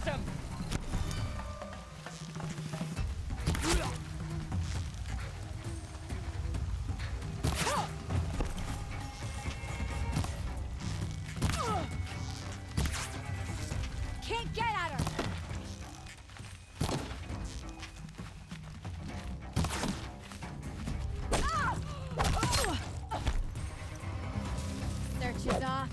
Use him! Can't get at her! Search is off.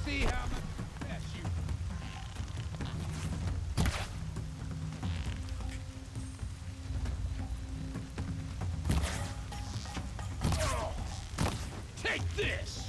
See how much best you. Take this.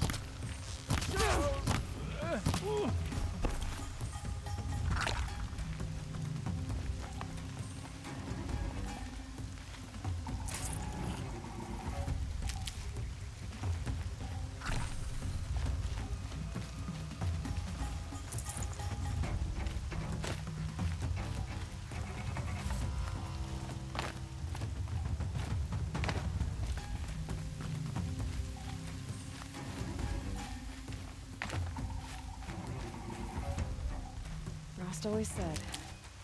Rost always said,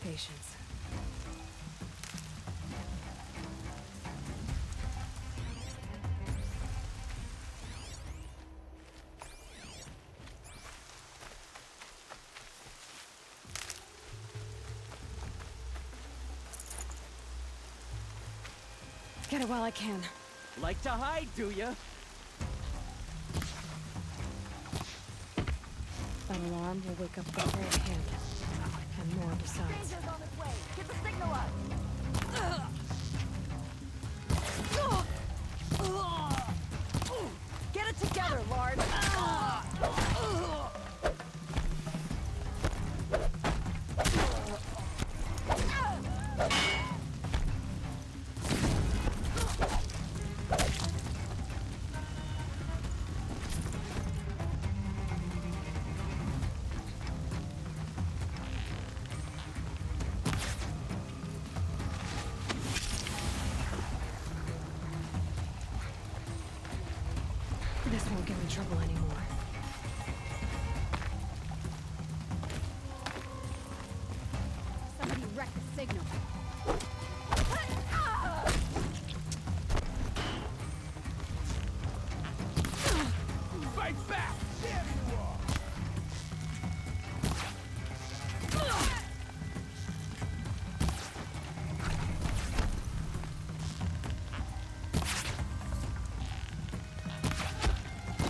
patience. Get it while I can. Like to hide, do ya? That alarm will wake up the whole camp. And more besides. Danger's on its way! Get the signal up! Get it together, Lard! This won't get me in trouble anymore. Somebody wreck the signal. Fight back! There you are!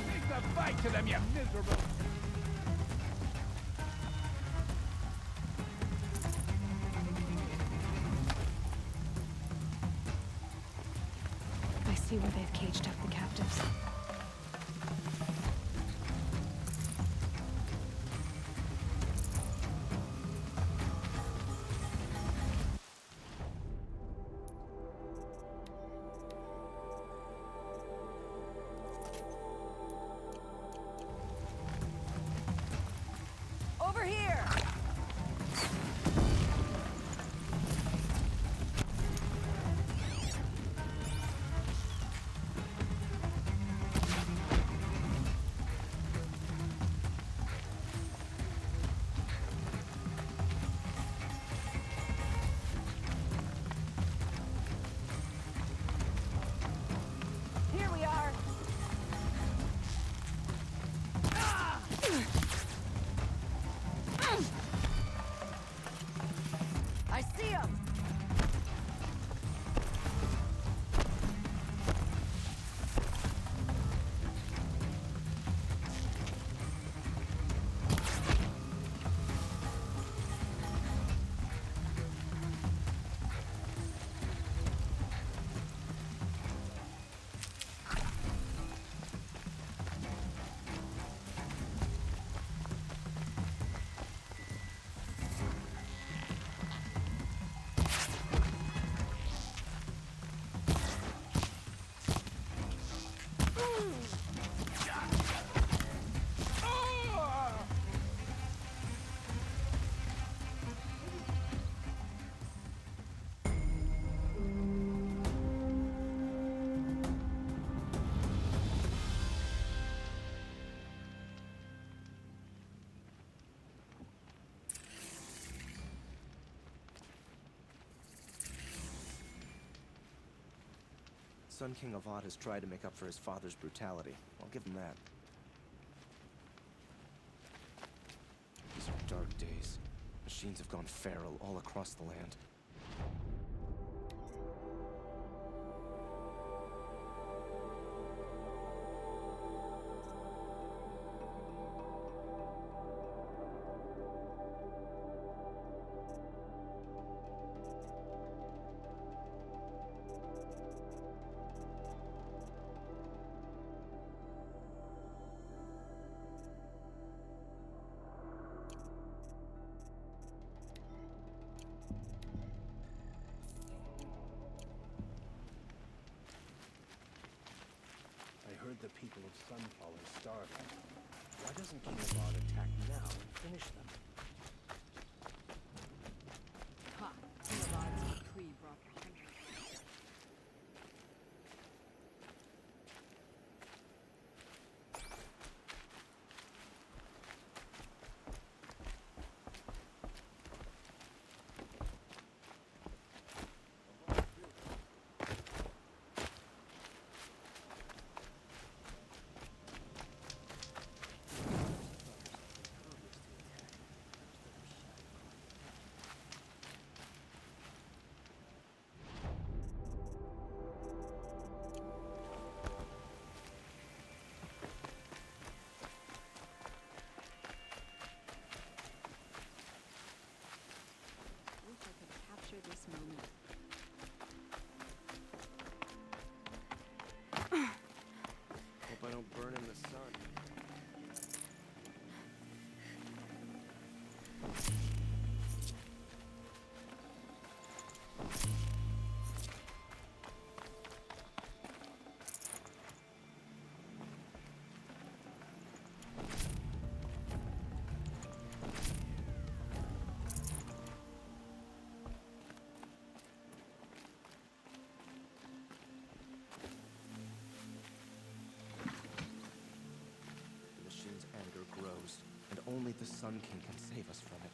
Take the fight to them, you miserable! I see where they've caged up the captives. Over here! see him! Sun King Avad has tried to make up for his father's brutality. I'll give him that. These are dark days. Machines have gone feral all across the land. I heard the people of Sunfall are starving. Why doesn't King Avad attack now and finish them? Ha! King decree brought the hunger. Wish I could capture this moment. Hope I don't burn in the sun. The machine's anger grows, and only the Sun King can save us from it.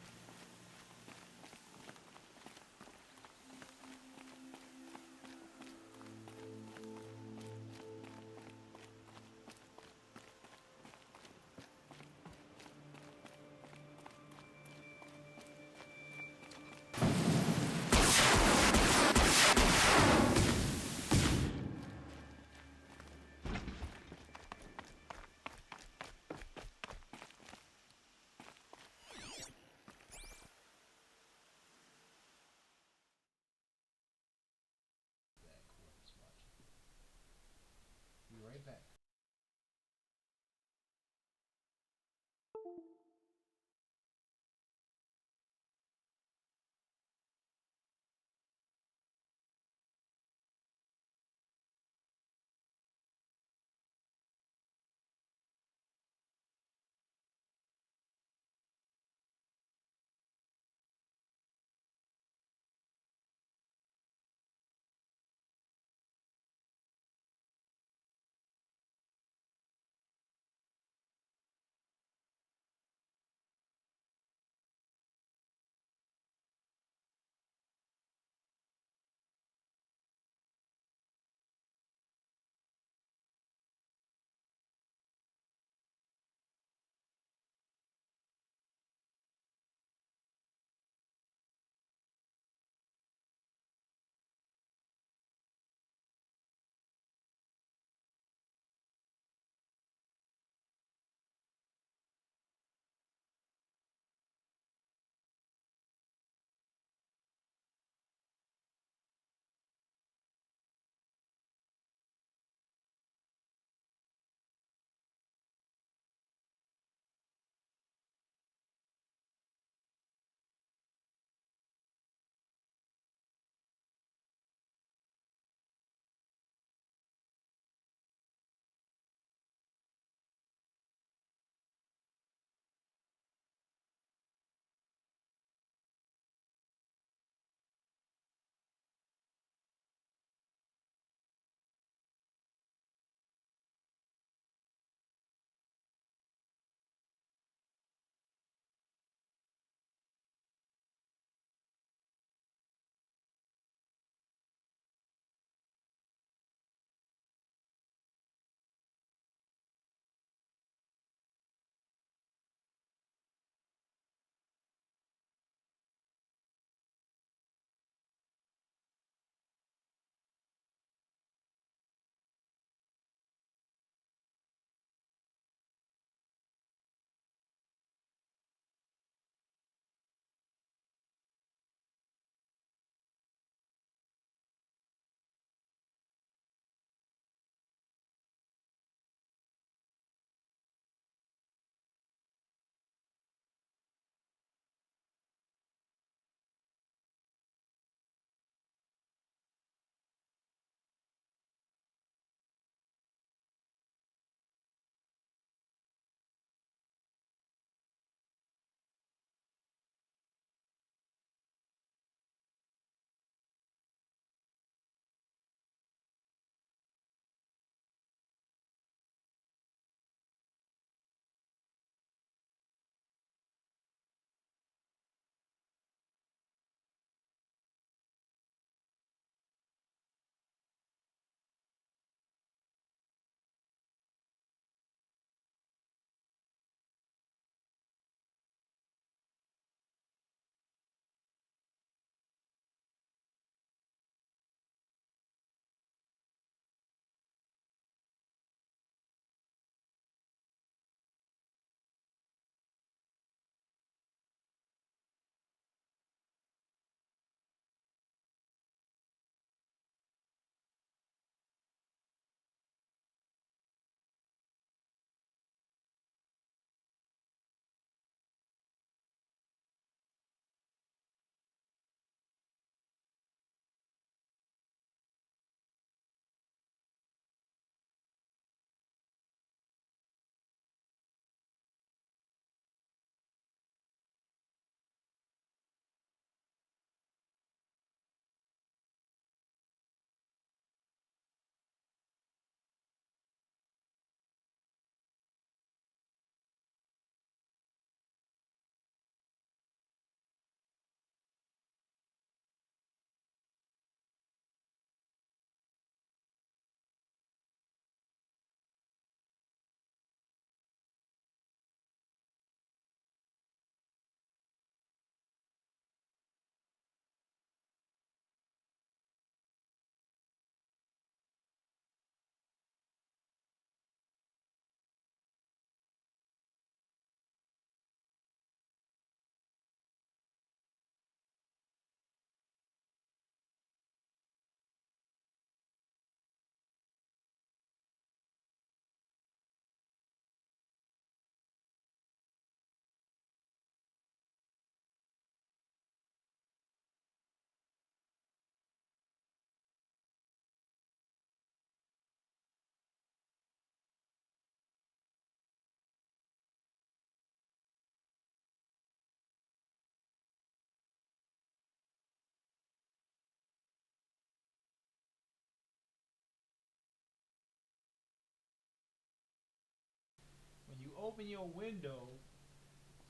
you open your window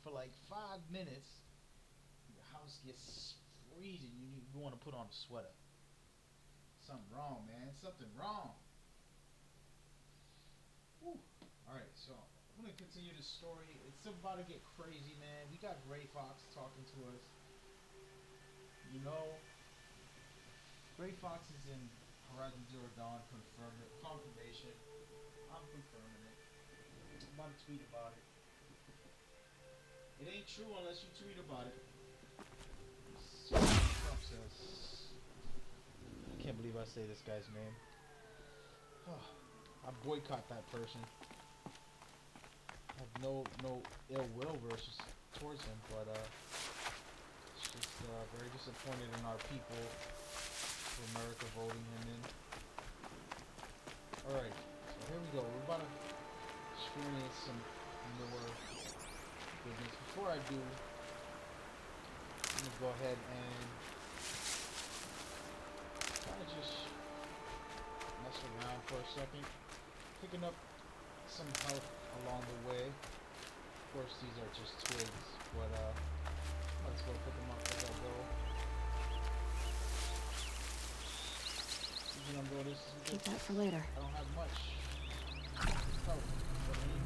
for like 5 minutes, your house gets freezing. You want to put on a sweater. Something wrong, man. Something wrong. Whew. Alright, so I'm going to continue the story. It's about to get crazy, man. We got Gray Fox talking to us. You know, Gray Fox is in Horizon Zero Dawn confirmation. I'm confirming it. I'm about to tweet about it. It ain't true unless you tweet about it. Trump says. I can't believe I say this guy's name. I boycott that person. I have no ill will towards him, but it's just very disappointed in our people for America voting him in. Alright, so here we go. We're about to experience some newer goodness. Before I do, I'm gonna go ahead and kind of just mess around for a second, picking up some health along the way. Of course, these are just twigs, but might as well pick them up as I go. Even though this is Keep that for later. I don't have much health or anything.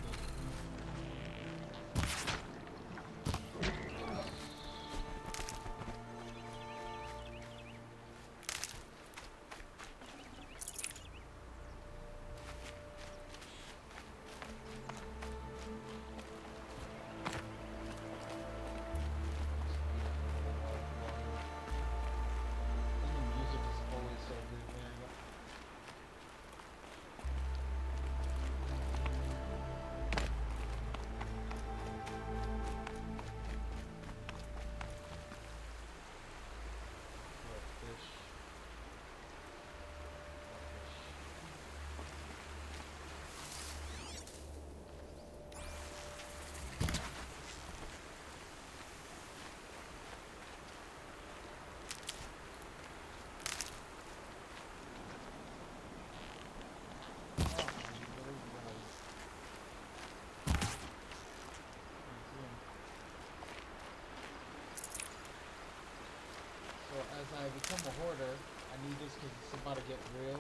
So as I become a hoarder, I need this because it's about to get real.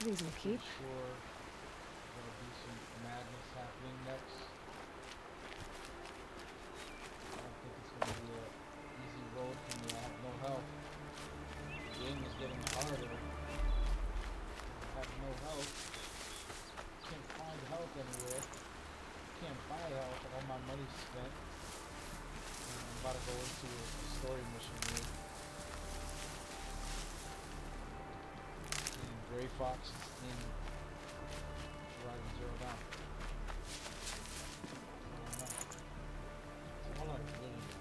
Reason to keep. I'm sure there'll be some madness happening next. I don't think it's going to be an easy road for me. I have no health. The game is getting harder. I have no health. Can't find health anywhere. Can't buy health. All my money's spent. And I'm about to go into a story mission here. And Gray Fox is in Horizon Zero Dawn. I don't know. So all I really do.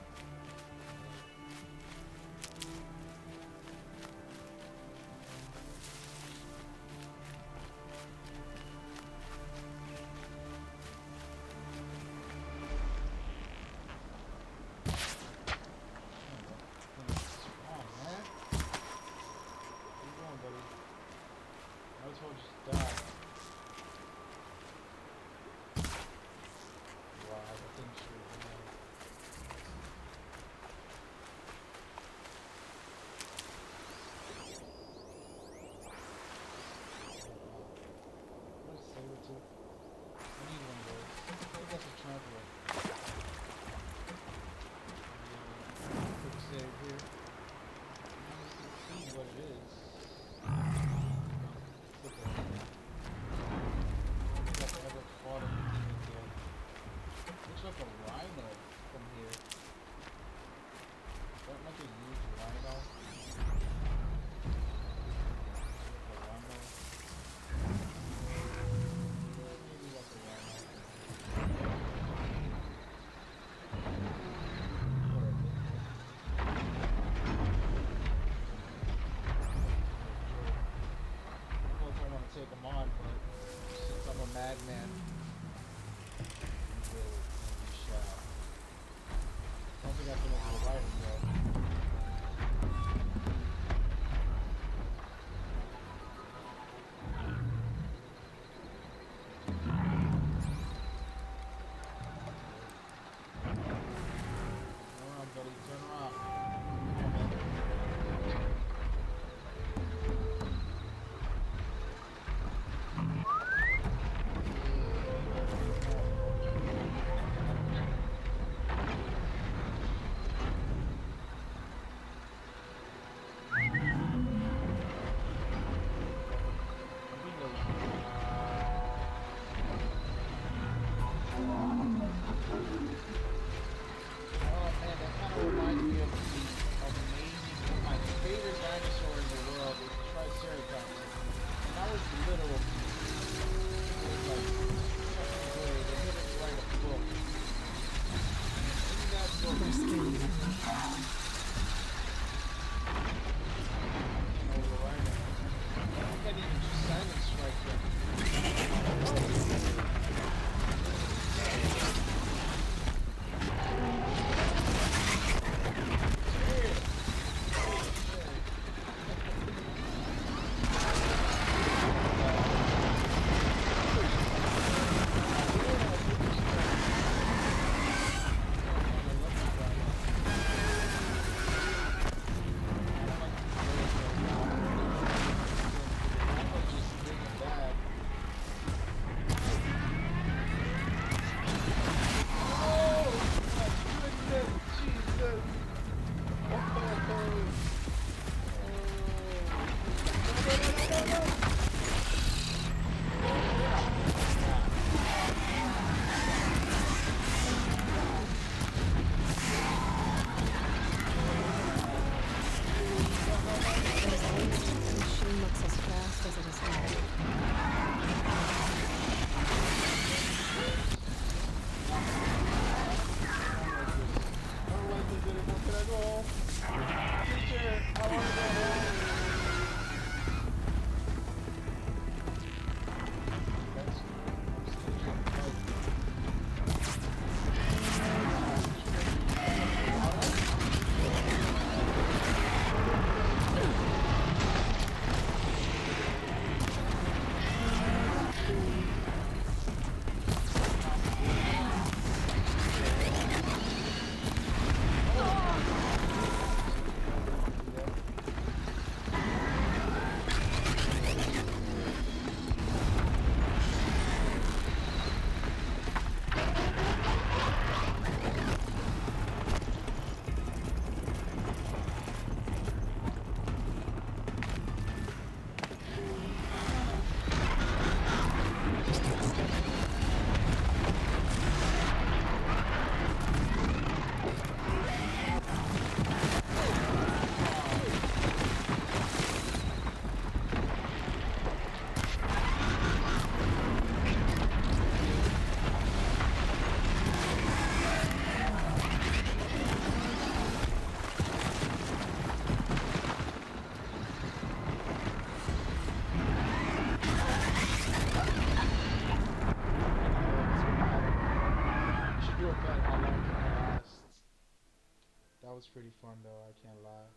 pretty fun though, I can't lie.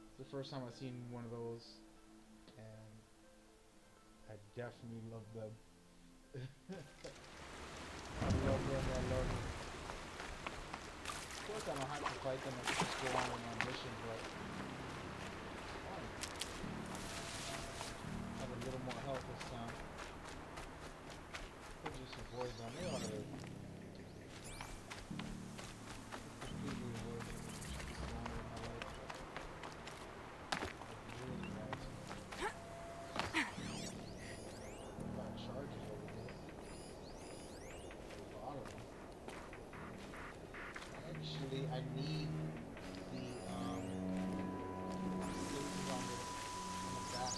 It's the first time I've seen one of those, and I definitely love them. I love them, I love them. Of course I don't have to fight them, I can just go on my mission, but it's fun. Have a little more health this time. Put just some boys on me on it. Completely avoid it. Just go on with my life. Really nice. Got charges over there. A lot of them. Actually, I need the places on the back.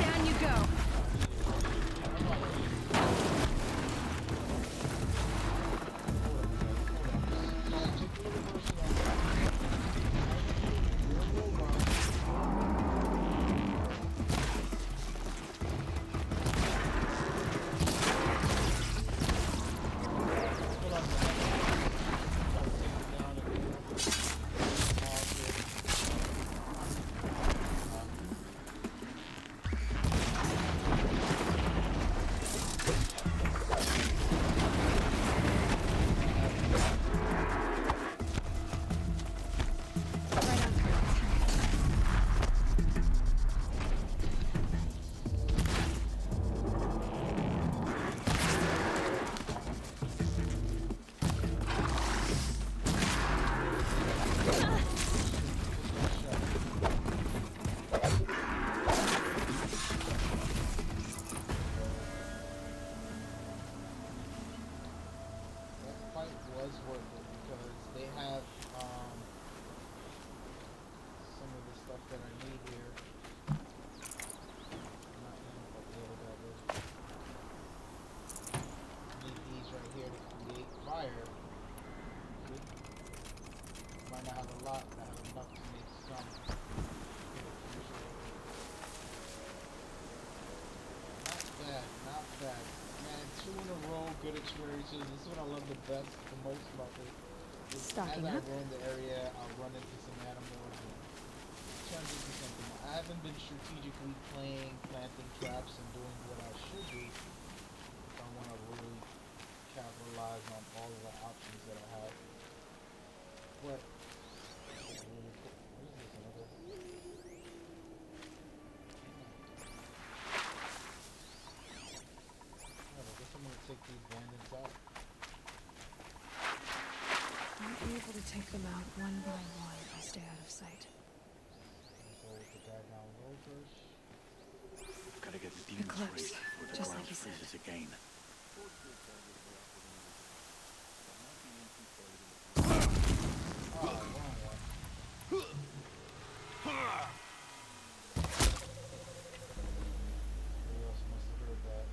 Down you go. Was worth it because they have some of the stuff that I need here. Not him, but the other guy did. Need these right here to create fire. See? Might not have a lot, but I have enough to make some. Not bad, not bad. Man, 2 in a row, good experiences. This is what I love the most about it. Stocking As I up. roam the area, I'll run into some animals and it turns into something. I haven't been strategically playing, planting traps, and doing what I should do if I want to really capitalize on all of the options that I have. But it's really cool. What is this? Another? I guess I'm gonna take these bandits out. I'll be able to take them out one by one if I stay out of sight. Go with the guy down low first. Gotta get the demons Eclipse, raised before the just ground like you said. freezes again. Oh, wrong one. Somebody else must have heard that.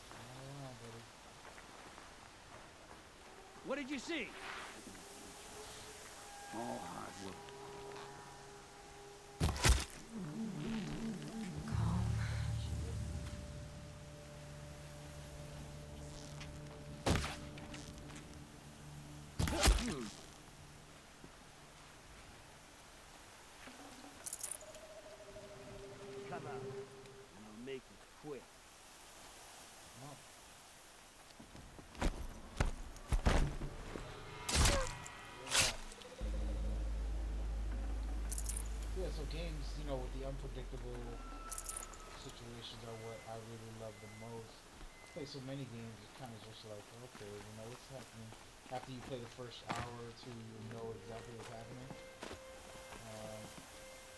Turn around, buddy. What did you see? All hard work. Calm. Come out, and I'll make it quick. No. Yeah, so games, you know, with the unpredictable situations are what I really love the most. I play so many games, it's kind of just like, okay, you know, what's happening? After you play the first hour or two, you know exactly what's happening.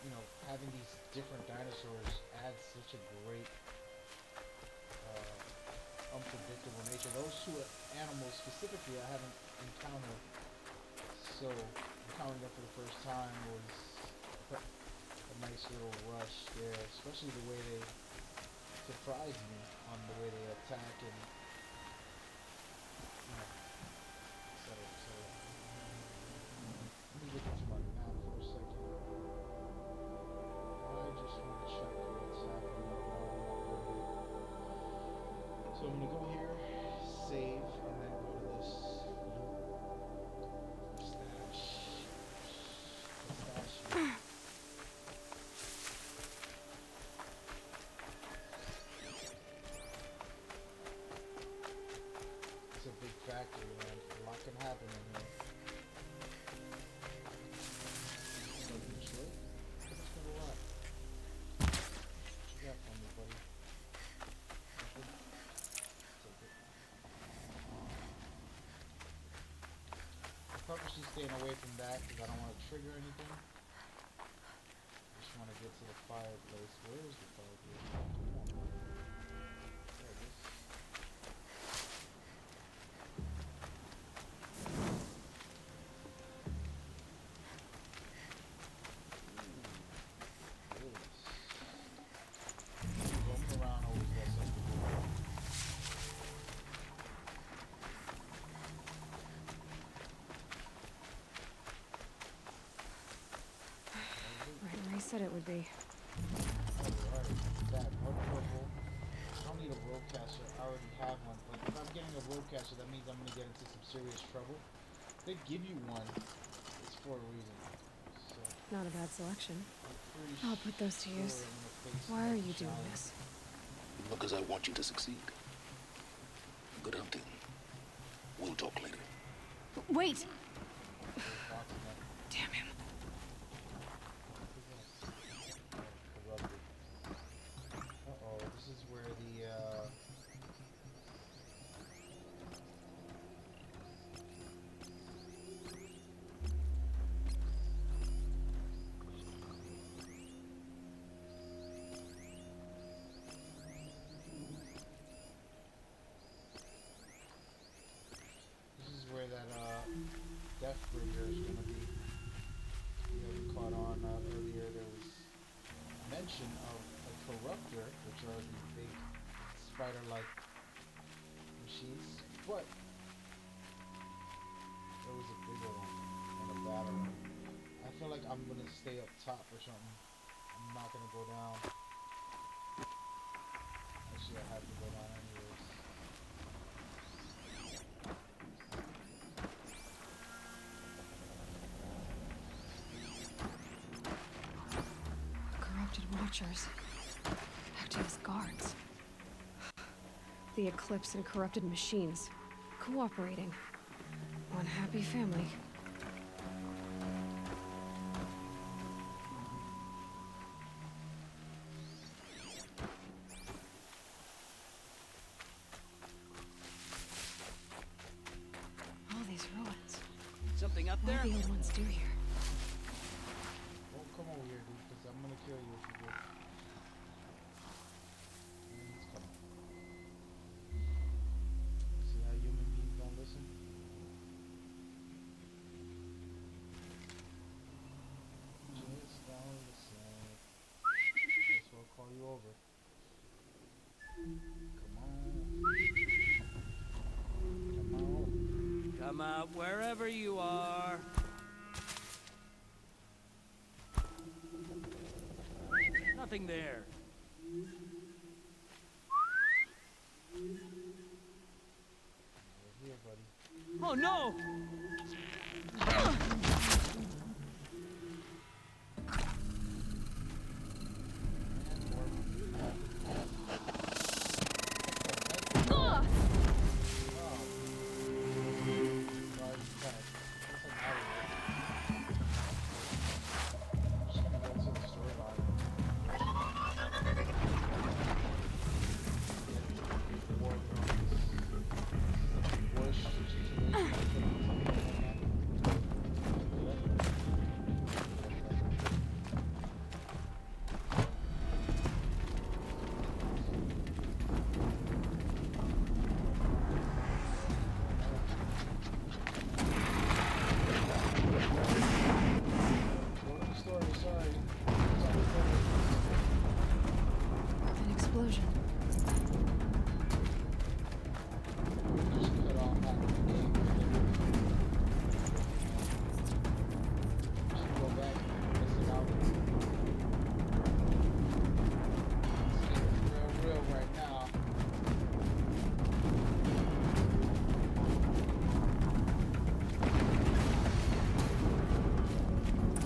You know, having these different dinosaurs adds such a great unpredictable nature. Those two animals specifically I haven't encountered, so encountering them for the first time was a nice little rush there, especially the way they surprised me on the way they attack and you know, etc. etc. Let me get into my map for a second. I just want to check what's happening around. So I'm gonna go here, save, and then go to this pistachio. It's a big factory, man. A lot can happen in here. Southern Detroit? That's got a lot. What you got for me, buddy? Nothing? Take it. I'm purposely staying away from that because I don't want to trigger anything. I just want to get to the fireplace. Where is the fireplace? Come on, man. There it is. Roaming around always gets us to do. Right where I said it would be. Alright, that mud purple. I don't need a roadcaster, I already have one. But if I'm getting a roadcaster, that means I'm gonna get into some serious trouble. If they give you one, it's for a reason. So Not a bad selection. I'm pretty I'll put those to sure use. I'm gonna face Why are another you doing challenge. this? Because I want you to succeed. Good hunting. We'll talk later. Wait! There's lots of them. Damn him. Corrupted. Uh-oh, this is where the, Deathbringer is gonna be. You know, we caught on earlier. There was mention of a corruptor, which are these big spider-like machines, but there was a bigger one and a badder one. I feel like I'm gonna stay up top or something. I'm not gonna go down. Actually, I have to go down anyways. Corrupted watchers. Acting as guards. The Eclipse and corrupted machines. Cooperating. One happy family. All these ruins. Something up What there? do the old ones do here? Don't come over here, dude, because I'm gonna kill you if you do. And he's coming. See how human beings don't listen? Just don't listen. That's what I'll call you over. Come on. Come on. Come out wherever you are. nothing there. Here, buddy. Oh no! An explosion.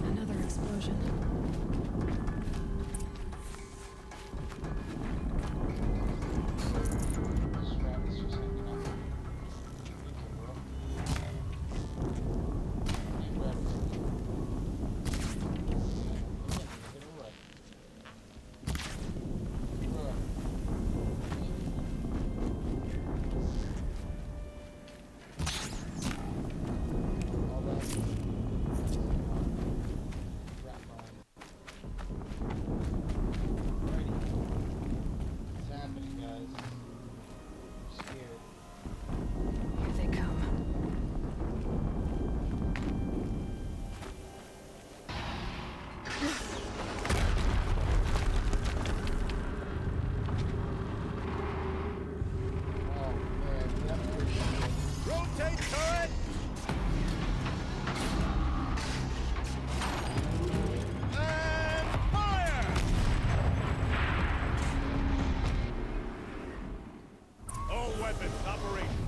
Another explosion. Here they come. Rotate turret! And fire! All weapons operational.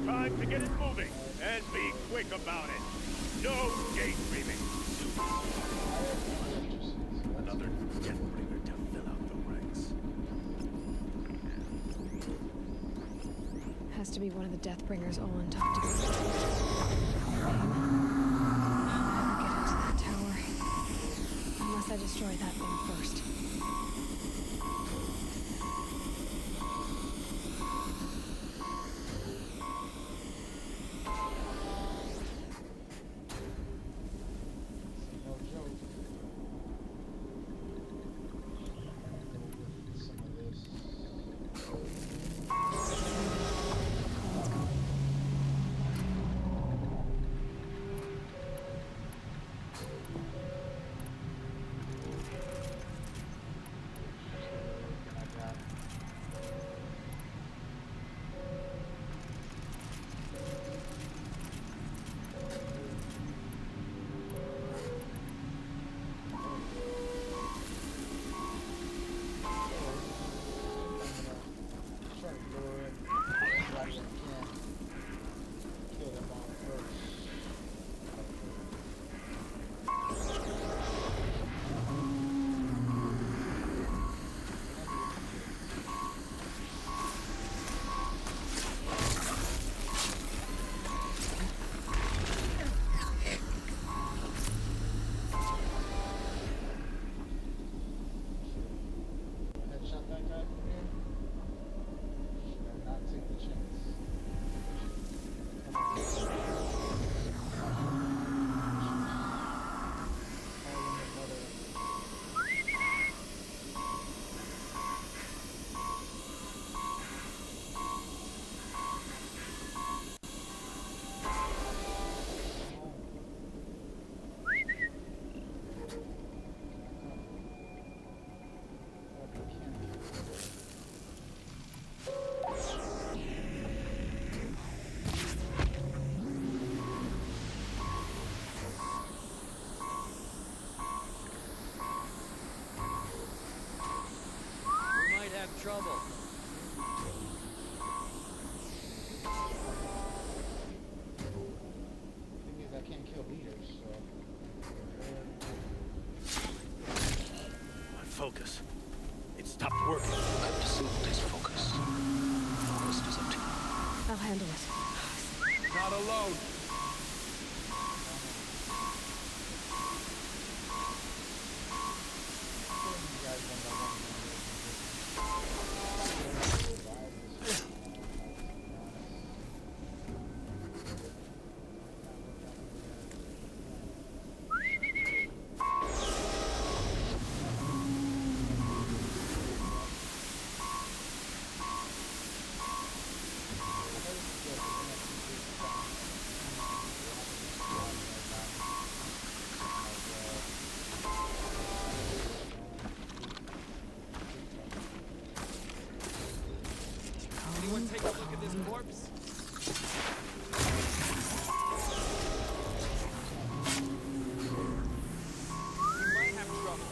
Time to get it moving, and be quick about it. No daydreaming. Another Deathbringer to fill out the ranks. Has to be one of the Deathbringers Olin talked about. I'll never get into that tower. Unless I destroy that thing first. No joke. Some of this. Colin's gone. trouble. Thing is, I can't kill leaders, so. Focus. It stopped working. I've disabled his focus. The rest is up to you. I'll handle it. Not alone. Killing these guys one by one. Anyone take a look at this corpse? We might have trouble.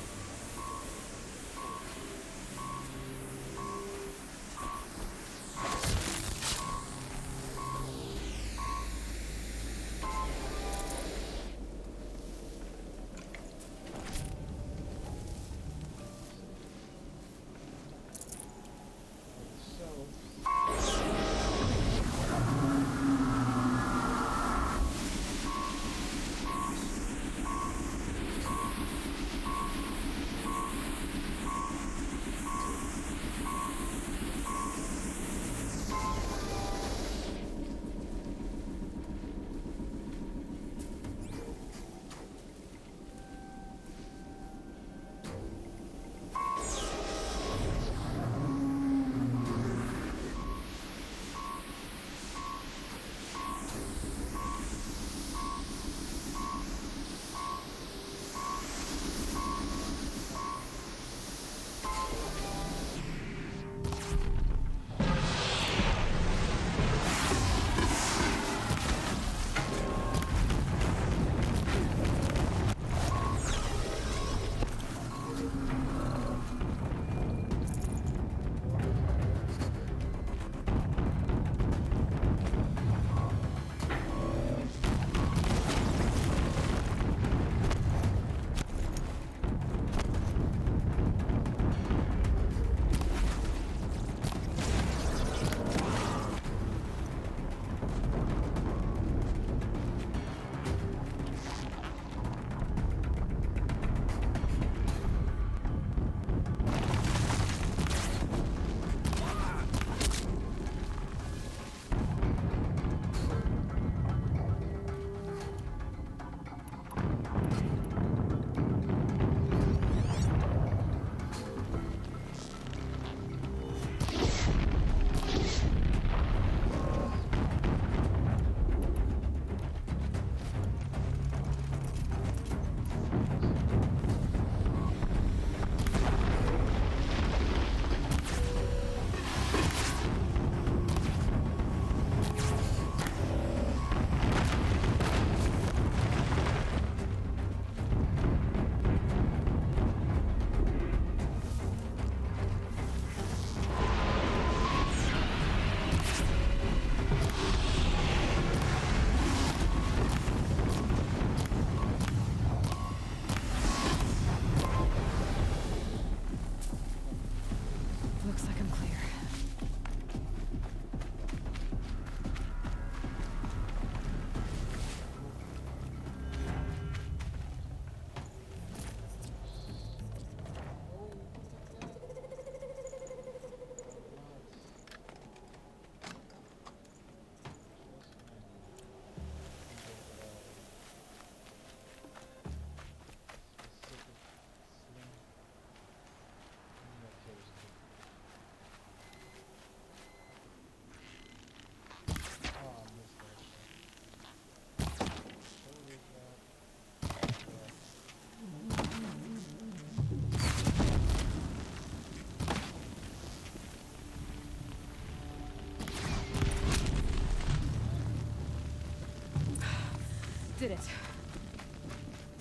Did it.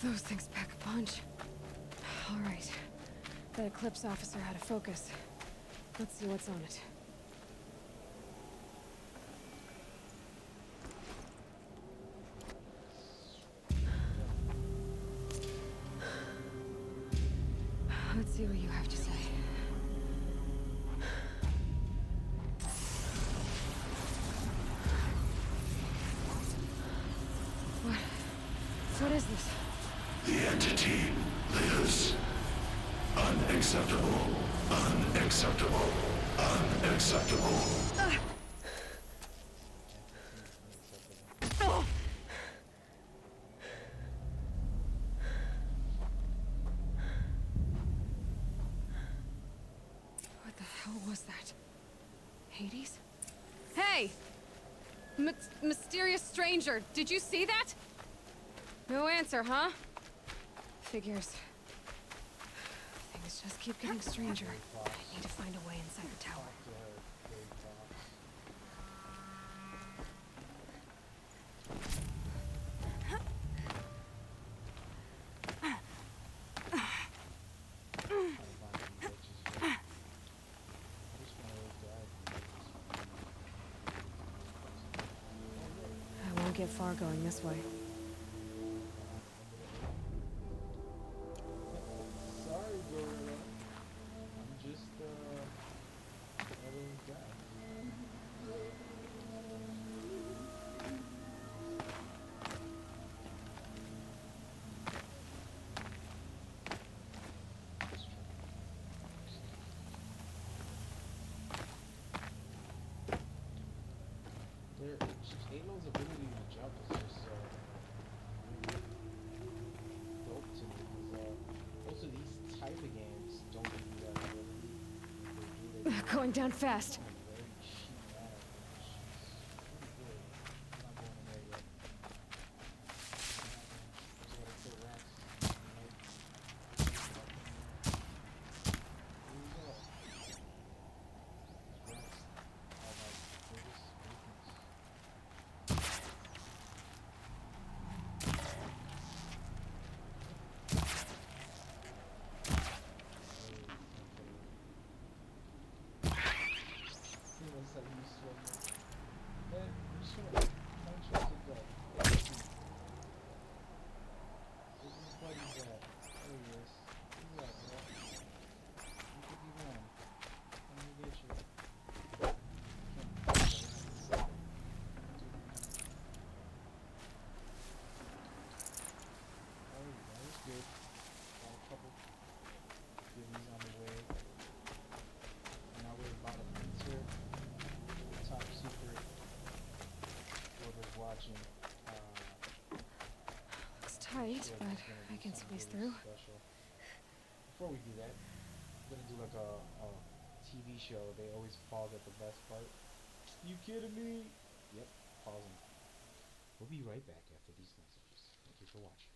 Those things pack a punch. All right. That Eclipse officer had a focus. Let's see what's on it. Let's see what you have to say. What is this? The entity lives. Unacceptable. Unacceptable. Unacceptable. What the hell was that? Hades? Hey! Mysterious stranger, did you see that? No answer, huh? Figures. Things just keep getting stranger. I need to find a way inside the tower. I won't get far going this way. Sorry, Gorilla. I'm just, a little guy. Halo's ability to jump is just really dope to me because most of these type of games don't give you that ability. If they do, they Going down fast. very cheap manner, which is pretty good. I'm not going in there yet. Just gotta kill rats. Here we go. Rats are my biggest weakness. Like you swimming. Man, I'm just gonna punch you to go. Where's his buddy at? There he is. Who's that, bro? You could be one. Let me get you. Oh, that was good. Got a couple goodies on the way. And now we're about to enter top secret. Whoever's watching. Looks tight, but I can squeeze through. Special. Before we do that, we're gonna do like a TV show. They always pause at the best part. You kidding me? Yep, pausing. We'll be right back after these messages. Thank you for watching.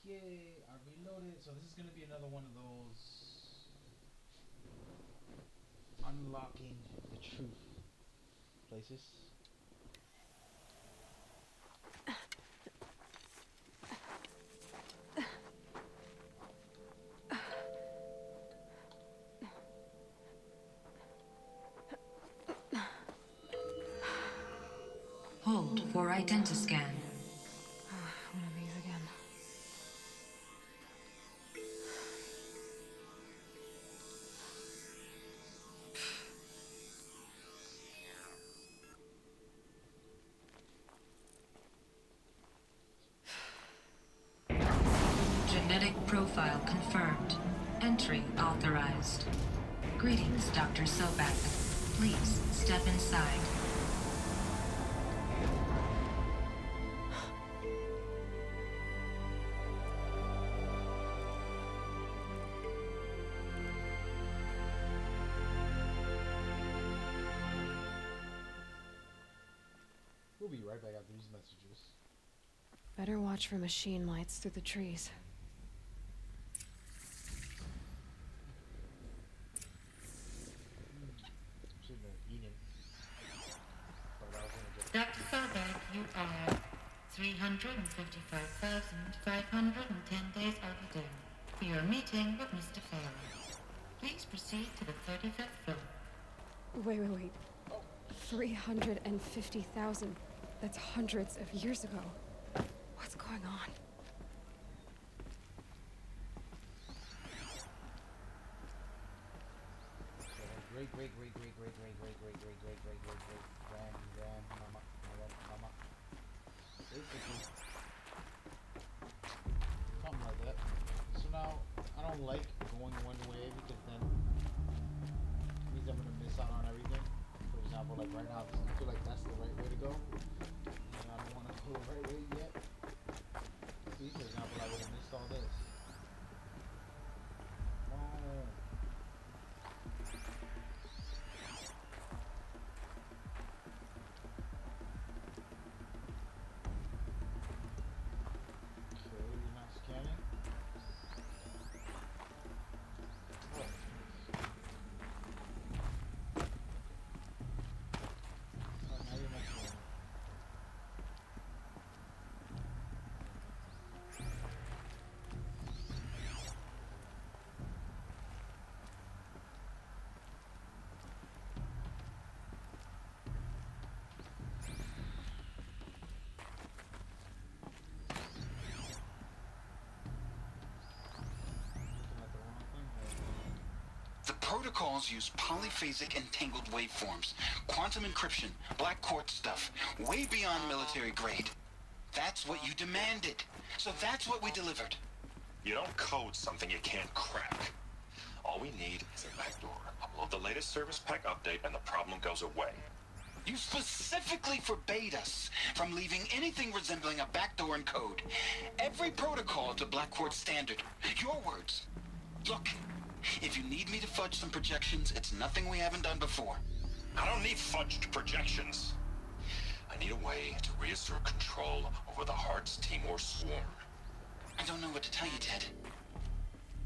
Okay, I reloaded. So this is gonna be another one of those unlocking the truth places. Hold for identiscan. One of these again. Genetic profile confirmed. Entry authorized. Greetings, Dr. Sobek. Please step inside. We'll be right back after these messages. Better watch for machine lights through the trees. Should've been eating. But I was gonna get Dr. Sobek, you are 355,510 days overdue for your meeting with Mr. Farrell. Please proceed to the 35th floor. Wait. 350,000. That's hundreds of years ago. What's going on? great grandmama. Basically, something like that. So now, I don't like going one way because then it means I'm gonna miss out on everything. For example, like right now, I feel like that's the right way to go. And I don't want to go the right way yet. See, for example, I would have missed all this. Oh. Okay, you're not scanning. Oh. Oh, now you're not scanning. Looking at the wrong thing. The protocols use polyphasic entangled waveforms, quantum encryption, black quartz stuff, way beyond military grade. That's what you demanded. So that's what we delivered. You don't code something you can't crack. All we need is a backdoor. Upload the latest service pack update and the problem goes away. You specifically forbade us from leaving anything resembling a backdoor in code. Every protocol to Black Quartz standard. Your words. Look, if you need me to fudge some projections, it's nothing we haven't done before. I don't need fudged projections. I need a way to reassert control over the Hearts Timor swarm. I don't know what to tell you, Ted.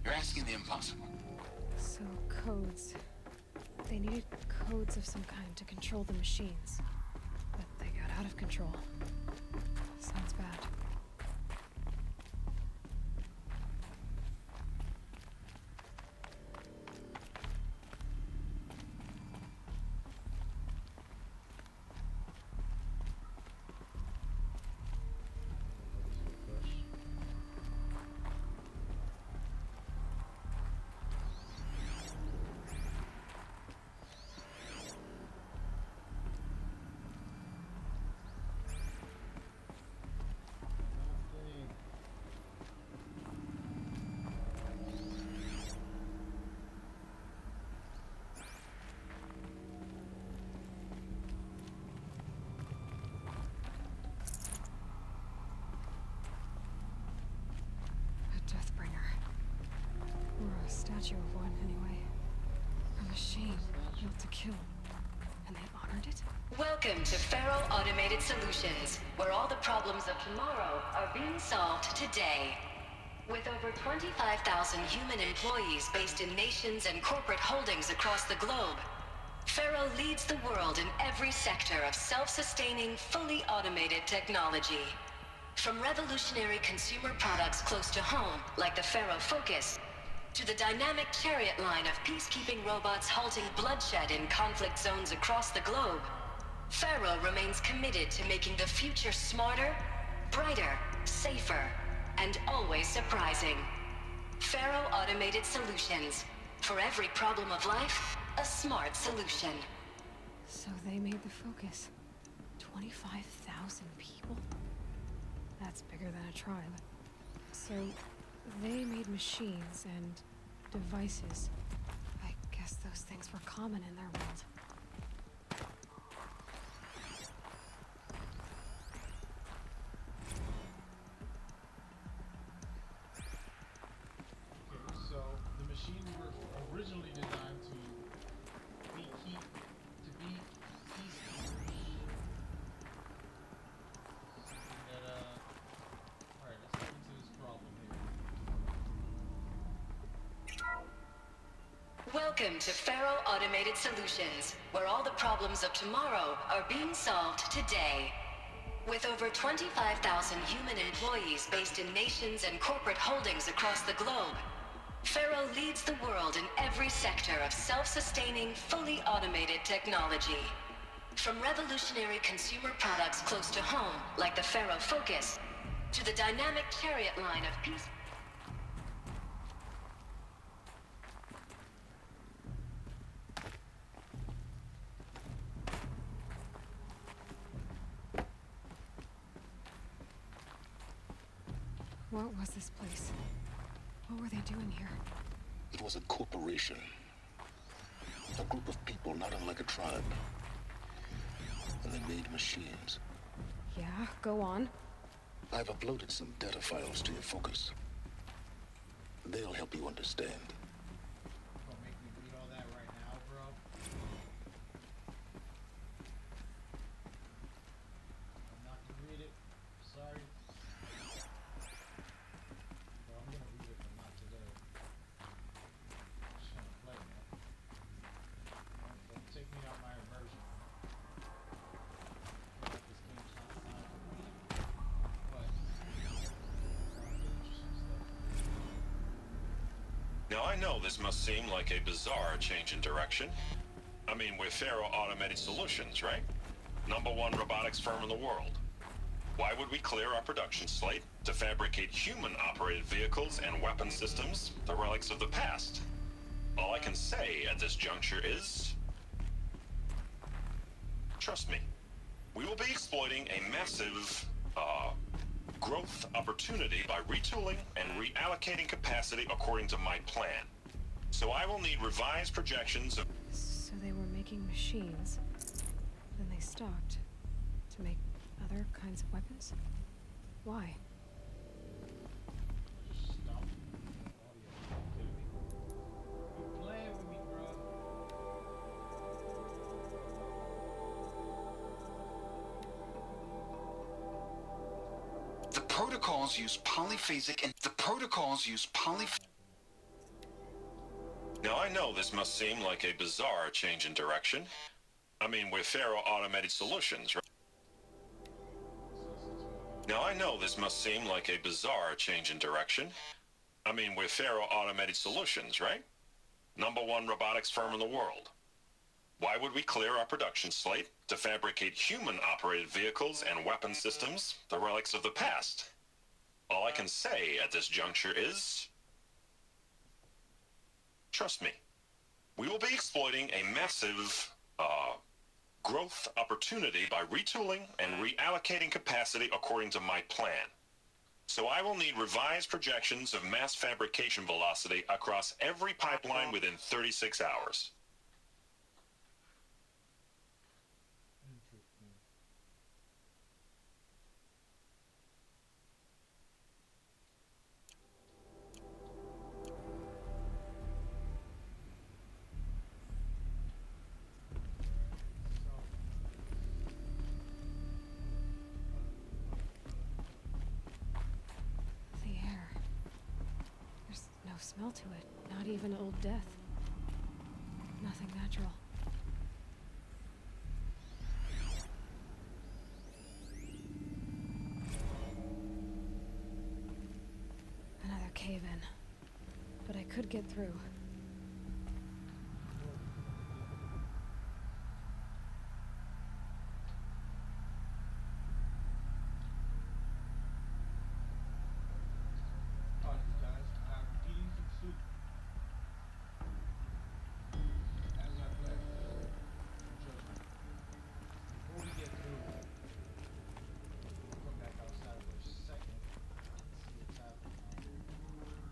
You're asking the impossible. So, codes. They needed codes of some kind to control the machines. But they got out of control. Sounds bad. A Deathbringer. Or a statue of one, anyway. A machine built to kill. And they honored it? Welcome to Faro Automated Solutions, where all the problems of tomorrow are being solved today. With over 25,000 human employees based in nations and corporate holdings across the globe, Faro leads the world in every sector of self-sustaining, fully automated technology. From revolutionary consumer products close to home, like the Faro Focus, to the dynamic Chariot line of peacekeeping robots halting bloodshed in conflict zones across the globe, Faro remains committed to making the future smarter, brighter, safer, and always surprising. Faro Automated Solutions. For every problem of life, a smart solution. So they made the Focus. 25,000 people? That's bigger than a tribe. So, They made machines and devices. I guess those things were common in their world. Okay, so the machines were originally designed to be peacekeepers. Alright, let's get into this problem here. Welcome to Faro Automated Solutions, where all the problems of tomorrow are being solved today. With over 25,000 human employees based in nations and corporate holdings across the globe, Faro leads the world in every sector of self-sustaining, fully automated technology. From revolutionary consumer products close to home, like the Faro Focus, to the dynamic Chariot line of peace. What was this place? What were they doing here? It was a corporation. A group of people not unlike a tribe. And they made machines. Yeah, go on. I've uploaded some data files to your Focus. They'll help you understand. Don't make me read all that right now, bro. I'm not gonna read it. Sorry. But I'm gonna read it, but not today. I'm just gonna play, man. Don't take me out my immersion. I feel like this game's not designed for me. But interesting stuff. Now I know this must seem like a bizarre change in direction. I mean, we're Faro Automated Solutions, right? #1 robotics firm in the world. Why would we clear our production slate to fabricate human-operated vehicles and weapon systems, the relics of the past? All I can say at this juncture is... trust me. We will be exploiting a massive, growth opportunity by retooling and reallocating capacity according to my plan. So I will need revised projections of... So they were making machines. Then they stopped to make other kinds of weapons? Why? Stop. Audio. You playing with me, bro. The protocols use polyphasic and Now I know this must seem like a bizarre change in direction. I mean, we're Faro Automated Solutions, right? Now I know this must seem like a bizarre change in direction. I mean, we're Faro Automated Solutions, right? #1 robotics firm in the world. Why would we clear our production slate to fabricate human-operated vehicles and weapon systems, the relics of the past? All I can say at this juncture is... trust me. We will be exploiting a massive, growth opportunity by retooling and reallocating capacity according to my plan. So I will need revised projections of mass fabrication velocity across every pipeline within 36 hours. Interesting. The air. There's no smell to it. Not even old death. Nothing natural. Another cave-in. But I could get through. Apologies, guys. I'm eating some soup. As I play. Trust me. Before we get through, we'll come back outside for a second and see what's happening out here.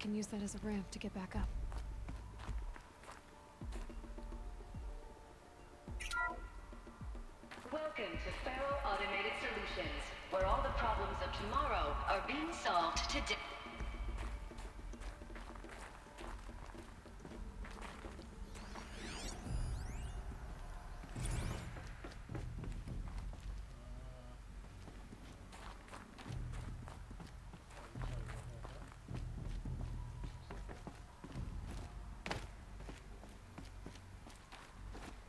can use that as a ramp to get back up. Welcome to Faro Automated Solutions, where all the problems of tomorrow are being solved today.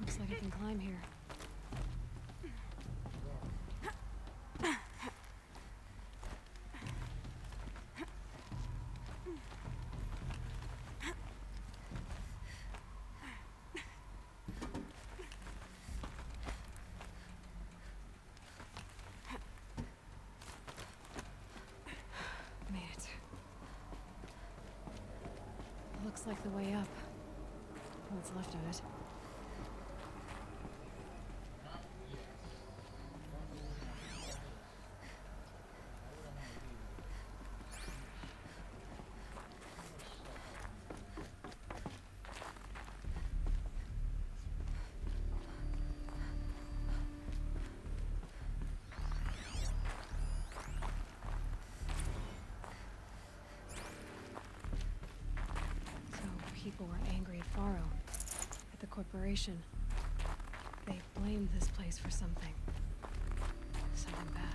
Looks like I can climb here. Made it. Looks like the way up. What's left of it. People were angry at Faro, at the corporation. They blamed this place for something. Something bad.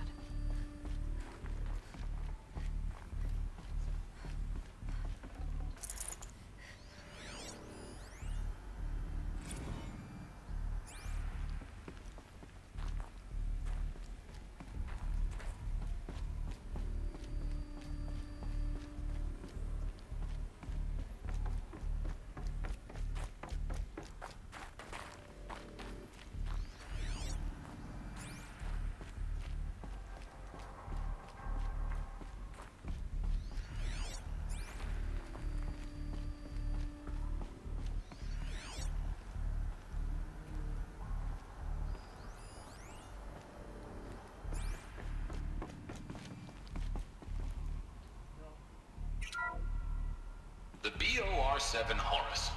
The BOR-7 Horus.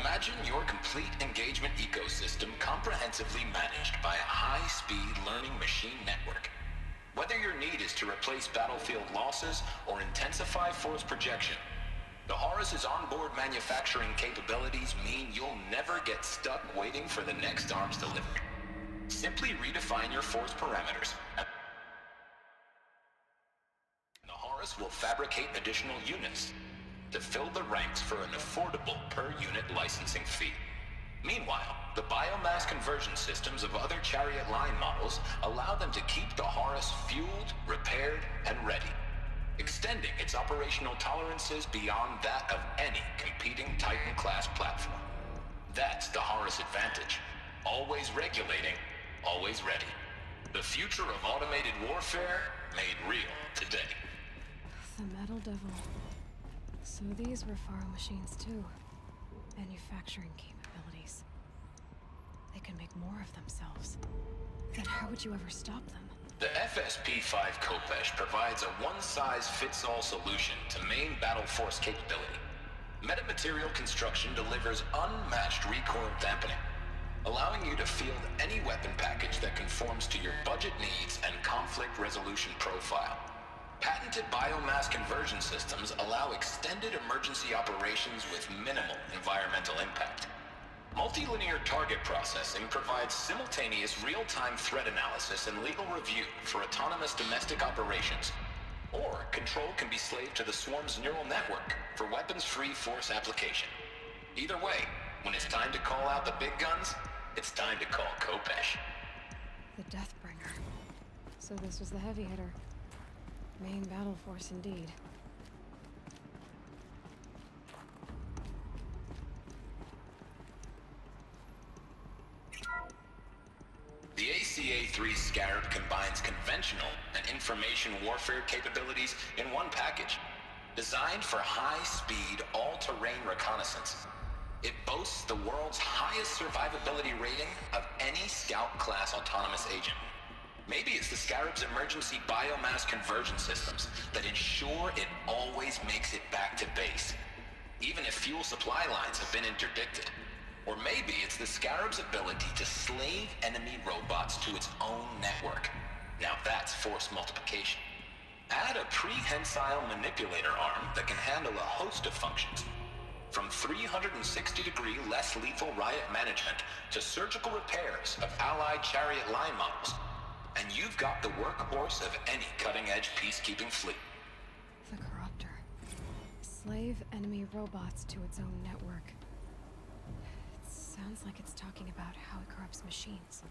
Imagine your complete engagement ecosystem comprehensively managed by a high-speed learning machine network. Whether your need is to replace battlefield losses or intensify force projection, the Horus's onboard manufacturing capabilities mean you'll never get stuck waiting for the next arms delivery. Simply redefine your force parameters, and the Horus will fabricate additional units to fill the ranks for an affordable per-unit licensing fee. Meanwhile, the biomass conversion systems of other Chariot line models allow them to keep the Horus fueled, repaired, and ready, extending its operational tolerances beyond that of any competing Titan-class platform. That's the Horus advantage. Always regulating, always ready. The future of automated warfare made real today. The Metal Devil. So these were Faro machines too. Manufacturing capabilities. They can make more of themselves. Then how would you ever stop them? The FSP-5 Khopesh provides a one-size-fits-all solution to main battle force capability. Metamaterial construction delivers unmatched recoil dampening, allowing you to field any weapon package that conforms to your budget needs and conflict resolution profile. Patented biomass conversion systems allow extended emergency operations with minimal environmental impact. Multilinear target processing provides simultaneous real-time threat analysis and legal review for autonomous domestic operations. Or control can be slaved to the Swarm's neural network for weapons-free force application. Either way, when it's time to call out the big guns, it's time to call Khopesh. The Deathbringer. So this was the heavy hitter. Main battle force indeed. The ACA-3 Scarab combines conventional and information warfare capabilities in one package. Designed for high-speed, all-terrain reconnaissance, it boasts the world's highest survivability rating of any Scout-class autonomous agent. Maybe it's the Scarab's emergency biomass conversion systems that ensure it always makes it back to base, even if fuel supply lines have been interdicted. Or maybe it's the Scarab's ability to slave enemy robots to its own network. Now that's force multiplication. Add a prehensile manipulator arm that can handle a host of functions, from 360-degree less lethal riot management to surgical repairs of Allied chariot line models, and you've got the workhorse of any cutting-edge peacekeeping fleet. The Corruptor. Slave enemy robots to its own network. It sounds like it's talking about how it corrupts machines.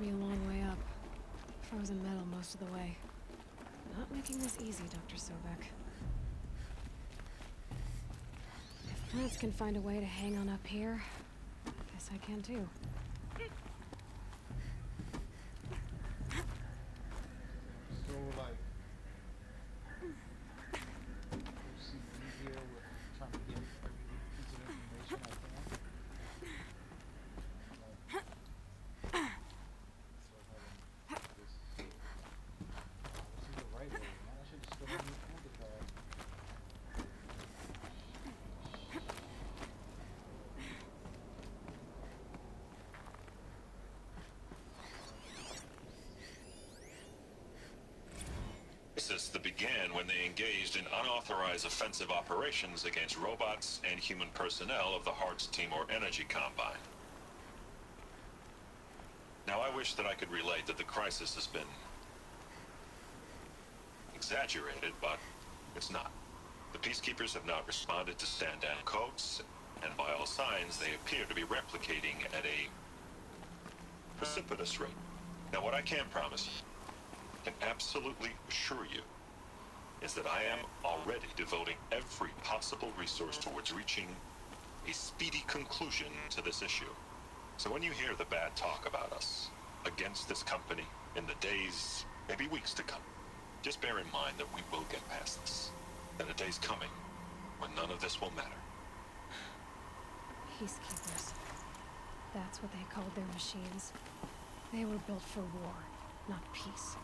Be a long way up. Frozen metal most of the way. Not making this easy, Dr. Sobek. If plants can find a way to hang on up here, I guess I can too. So, like, see me here with trying to get every piece of information I can. protests that began when they engaged in unauthorized offensive operations against robots and human personnel of the Hearts Timor Energy Combine. Now, I wish that I could relate that the crisis has been exaggerated, but it's not. The Peacekeepers have not responded to stand-down codes, and by all signs, they appear to be replicating at a precipitous rate. Now, what I can promise you, can absolutely assure you, is that I am already devoting every possible resource towards reaching a speedy conclusion to this issue. So when you hear the bad talk about us against this company in the days, maybe weeks to come, just bear in mind that we will get past this. And a day's coming when none of this will matter. Peacekeepers. That's what they called their machines. They were built for war, not peace.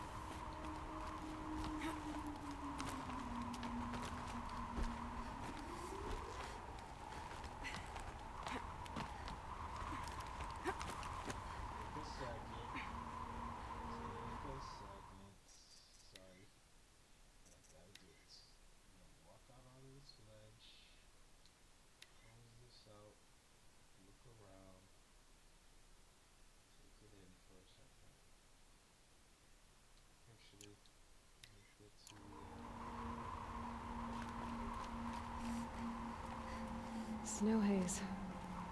Snow haze.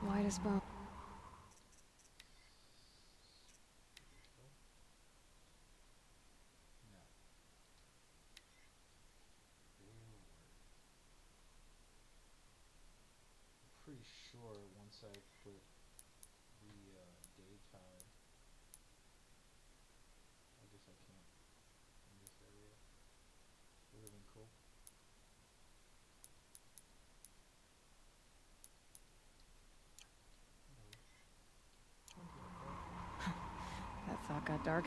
White as bone. Pretty sure once I put the daytime, I guess I can't in this area. Would have been cool. That thought got dark.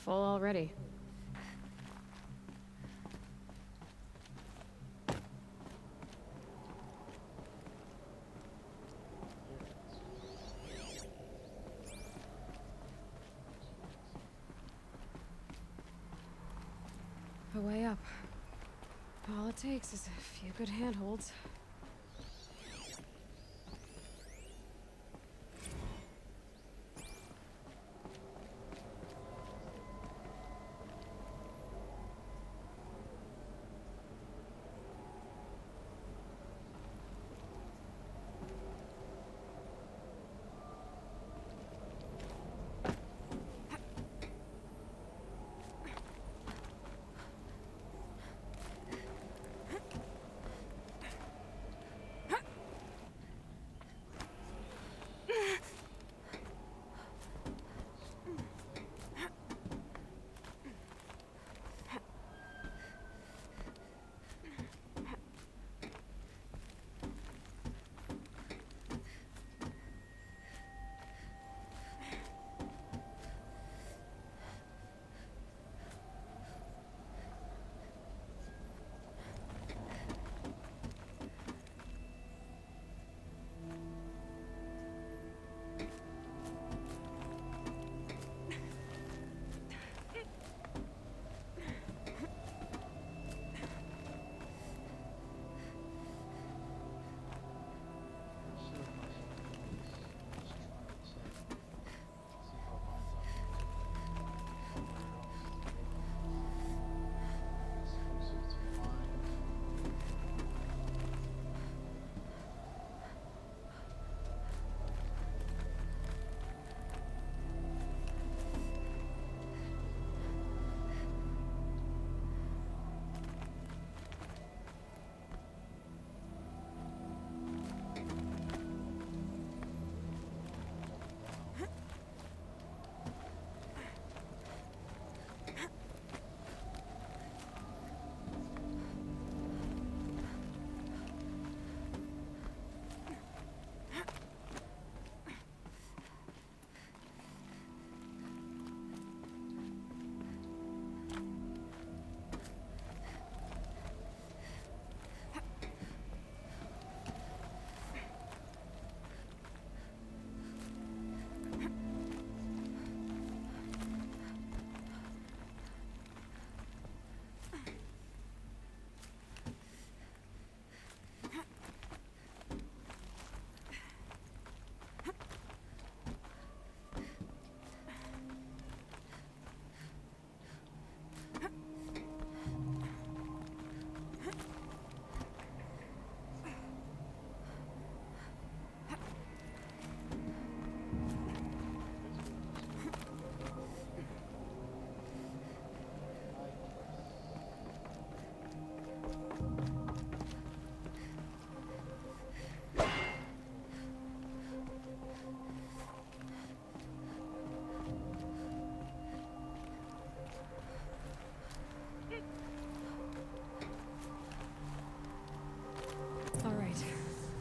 Full already. A way up. All it takes is a few good handholds.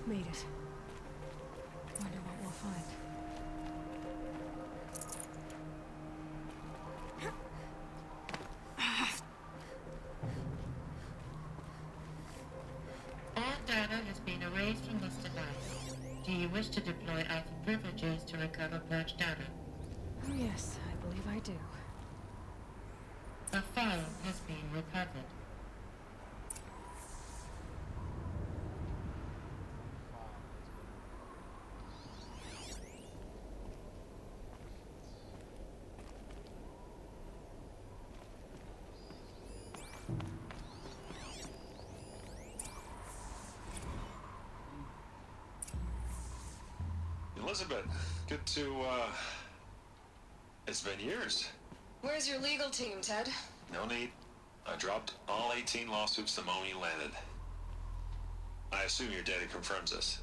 Made it. Wonder what we'll find. All data has been erased from this device. Do you wish to deploy Alpha privileges to recover purged data? Oh yes, I believe I do. A file has been recovered. Elizabeth, good to, it's been years. Where's your legal team, Ted? No need. I dropped all 18 lawsuits the moment you landed. I assume your data confirms this.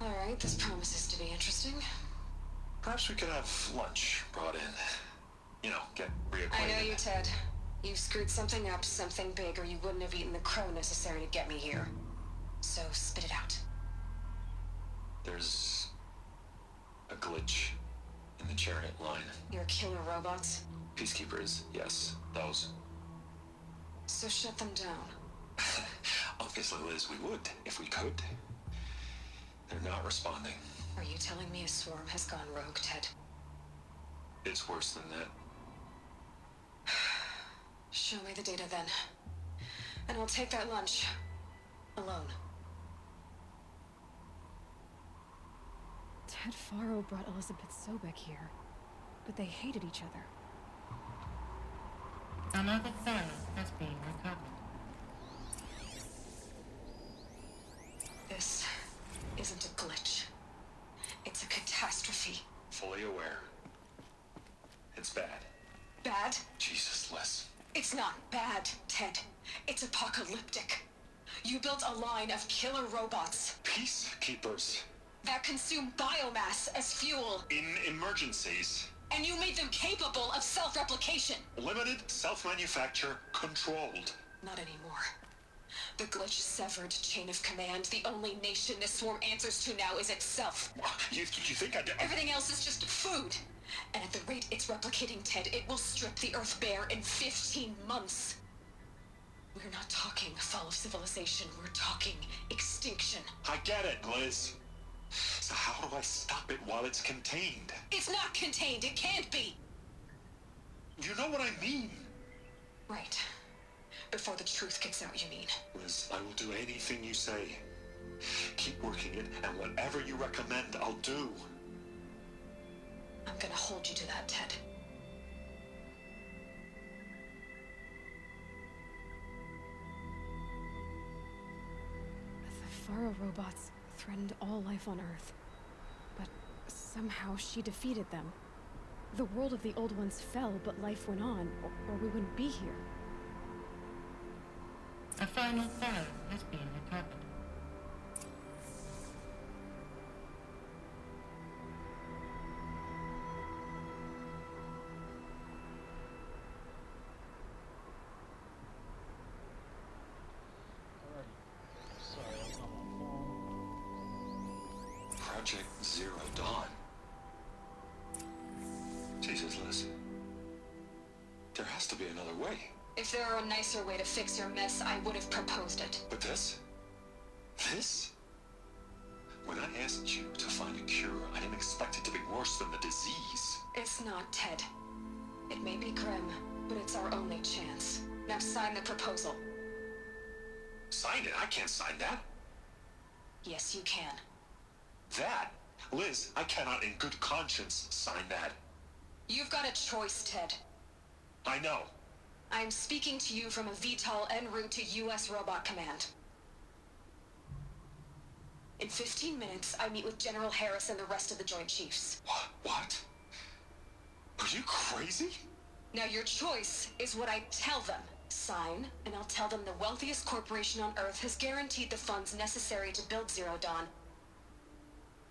All right, this promises to be interesting. Perhaps we could have lunch brought in. You know, get reacquainted. I know you, Ted. You screwed something up, something big, or you wouldn't have eaten the crow necessary to get me here. So spit it out. There's a glitch in the Chariot line. Your killer robots? Peacekeepers, yes, those. So shut them down. Obviously, Liz, we would, if we could. They're not responding. Are you telling me a swarm has gone rogue, Ted? It's worse than that. Show me the data then. And I'll take that lunch. Alone. Ted Faro brought Elizabeth Sobek here, but they hated each other. Another file has been recovered. This isn't a glitch. It's a catastrophe. Fully aware. It's bad. Bad? Jesus, Liz. It's not bad, Ted. It's apocalyptic. You built a line of killer robots Peacekeepers. that consume biomass as fuel, In emergencies. and you made them capable of self-replication. Limited, self-manufacture, controlled. Not anymore. The glitch severed chain of command. The only nation this swarm answers to now is itself. You think I did? Everything else is just food. And at the rate it's replicating, Ted, it will strip the Earth bare in 15 months. We're not talking fall of civilization. We're talking extinction. I get it, Liz. So how do I stop it while it's contained? It's not contained. It can't be. You know what I mean? Right. Before the truth gets out, you mean? Liz, I will do anything you say. Keep working it, and whatever you recommend, I'll do. I'm gonna hold you to that, Ted. The Faro robots threatened all life on Earth, but somehow she defeated them. The world of the Old Ones fell, but life went on, or we wouldn't be here. A final file has been recovered. Project Zero Dawn. Jesus, Liz. There has to be another way. If there were a nicer way to fix your mess, I would have proposed it. But this? This? When I asked you to find a cure, I didn't expect it to be worse than the disease. It's not, Ted. It may be grim, but it's our only chance. Now sign the proposal. Sign it? I can't sign that. Yes, you can. That? Liz, I cannot in good conscience sign that. You've got a choice, Ted. I know. I'm speaking to you from a VTOL en route to U.S. Robot Command. In 15 minutes, I meet with General Harris and the rest of the Joint Chiefs. What? Are you crazy? Now your choice is what I tell them. Sign, and I'll tell them the wealthiest corporation on Earth has guaranteed the funds necessary to build Zero Dawn.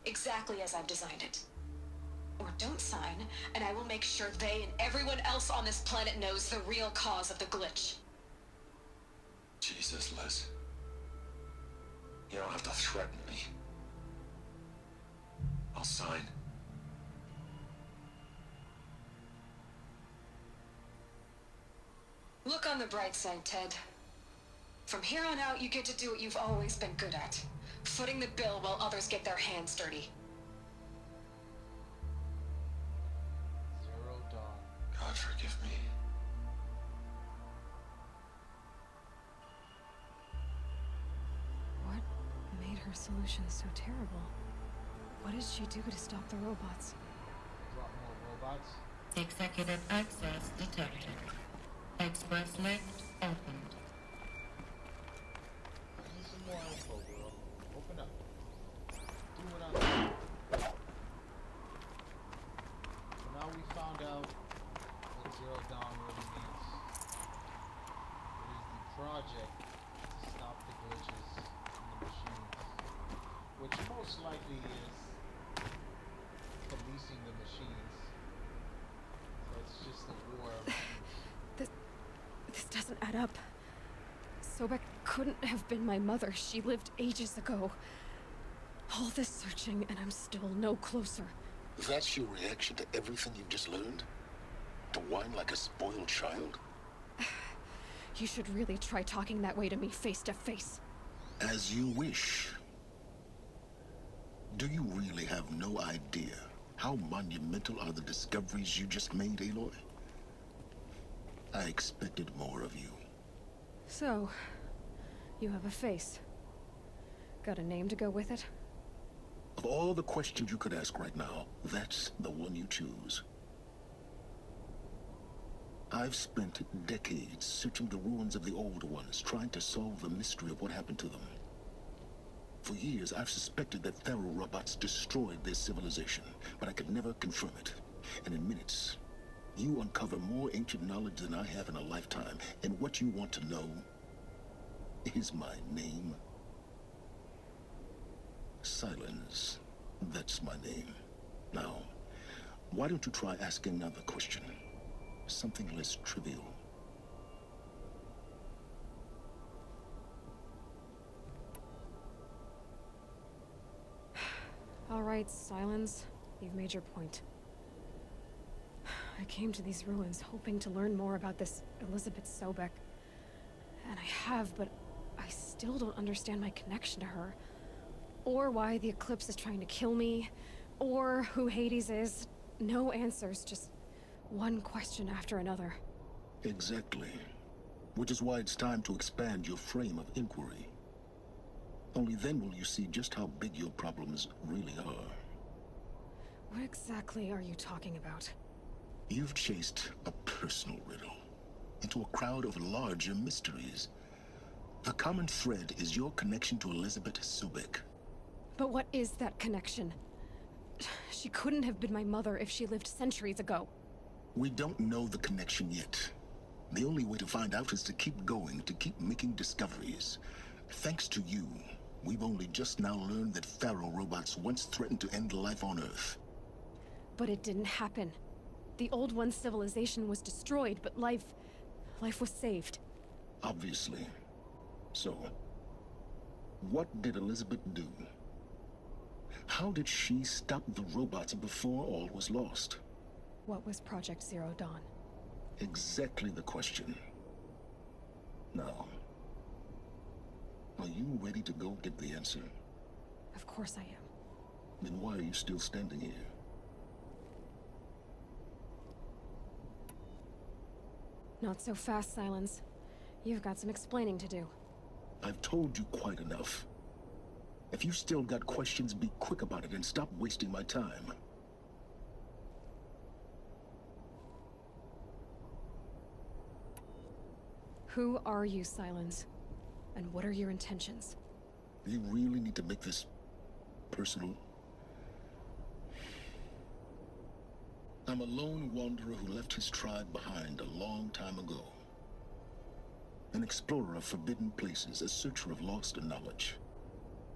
Exactly as I've designed it. Or don't sign, and I will make sure they and everyone else on this planet knows the real cause of the glitch. Jesus, Liz. You don't have to threaten me. I'll sign. Look on the bright side, Ted. From here on out, you get to do what you've always been good at. Footing the bill while others get their hands dirty. Zero Dawn. God forgive me. What made her solution so terrible? What did she do to stop the robots? Drop more robots. Executive access detected. Express lift opened. I need some more info, girl. Open up. Do what I'm doing. So now we found out what Zero Dawn really means. It is the project to stop the glitches in the machines, which most likely is policing the machines. So it's just a war of This doesn't add up. Sobek couldn't have been my mother. She lived ages ago. All this searching, and I'm still no closer. That's your reaction to everything you've just learned? To whine like a spoiled child? You should really try talking that way to me face to face. As you wish. Do you really have no idea how monumental are the discoveries you just made, Aloy? I expected more of you. So, you have a face. Got a name to go with it? Of all the questions you could ask right now, that's the one you choose. I've spent decades searching the ruins of the old ones, trying to solve the mystery of what happened to them. For years, I've suspected that Faro robots destroyed their civilization, but I could never confirm it. And in minutes, you uncover more ancient knowledge than I have in a lifetime, and what you want to know is my name. Silence. That's my name. Now, why don't you try asking another question? Something less trivial. All right, Silence. You've made your point. I came to these ruins hoping to learn more about this Elizabeth Sobek. And I have, but I still don't understand my connection to her. Or why the Eclipse is trying to kill me. Or who Hades is. No answers, just one question after another. Exactly. Which is why it's time to expand your frame of inquiry. Only then will you see just how big your problems really are. What exactly are you talking about? You've chased a personal riddle into a crowd of larger mysteries. The common thread is your connection to Elizabeth Sobek. But what is that connection? She couldn't have been my mother if she lived centuries ago. We don't know the connection yet. The only way to find out is to keep going, to keep making discoveries. Thanks to you, we've only just now learned that Faro robots once threatened to end life on Earth. But it didn't happen. The Old One's civilization was destroyed, but life was saved. Obviously. So, what did Elizabeth do? How did she stop the robots before all was lost? What was Project Zero Dawn? Exactly the question. Now, are you ready to go get the answer? Of course I am. Then why are you still standing here? Not so fast, Silence. You've got some explaining to do. I've told you quite enough. If you still got questions, be quick about it and stop wasting my time. Who are you, Silence? And what are your intentions? You really need to make this personal? I'm a lone wanderer who left his tribe behind a long time ago. An explorer of forbidden places, a searcher of lost knowledge.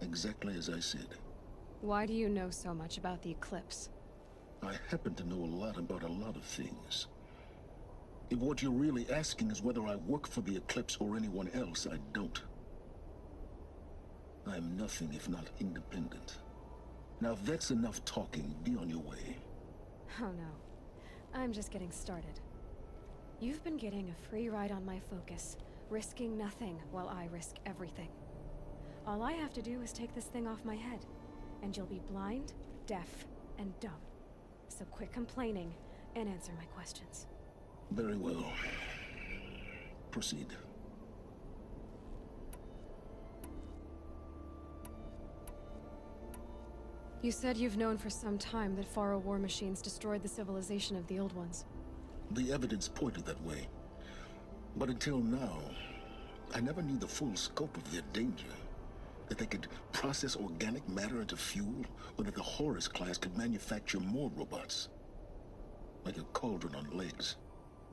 Exactly as I said. Why do you know so much about the Eclipse? I happen to know a lot about a lot of things. If what you're really asking is whether I work for the Eclipse or anyone else, I don't. I'm nothing if not independent. Now if that's enough talking, be on your way. Oh no. I'm just getting started. You've been getting a free ride on my focus, risking nothing while I risk everything. All I have to do is take this thing off my head, and you'll be blind, deaf, and dumb. So quit complaining and answer my questions. Very well. Proceed. You said you've known for some time that Faro war machines destroyed the civilization of the Old Ones. The evidence pointed that way. But until now, I never knew the full scope of their danger. That they could process organic matter into fuel, or that the Horus class could manufacture more robots. Like a cauldron on legs.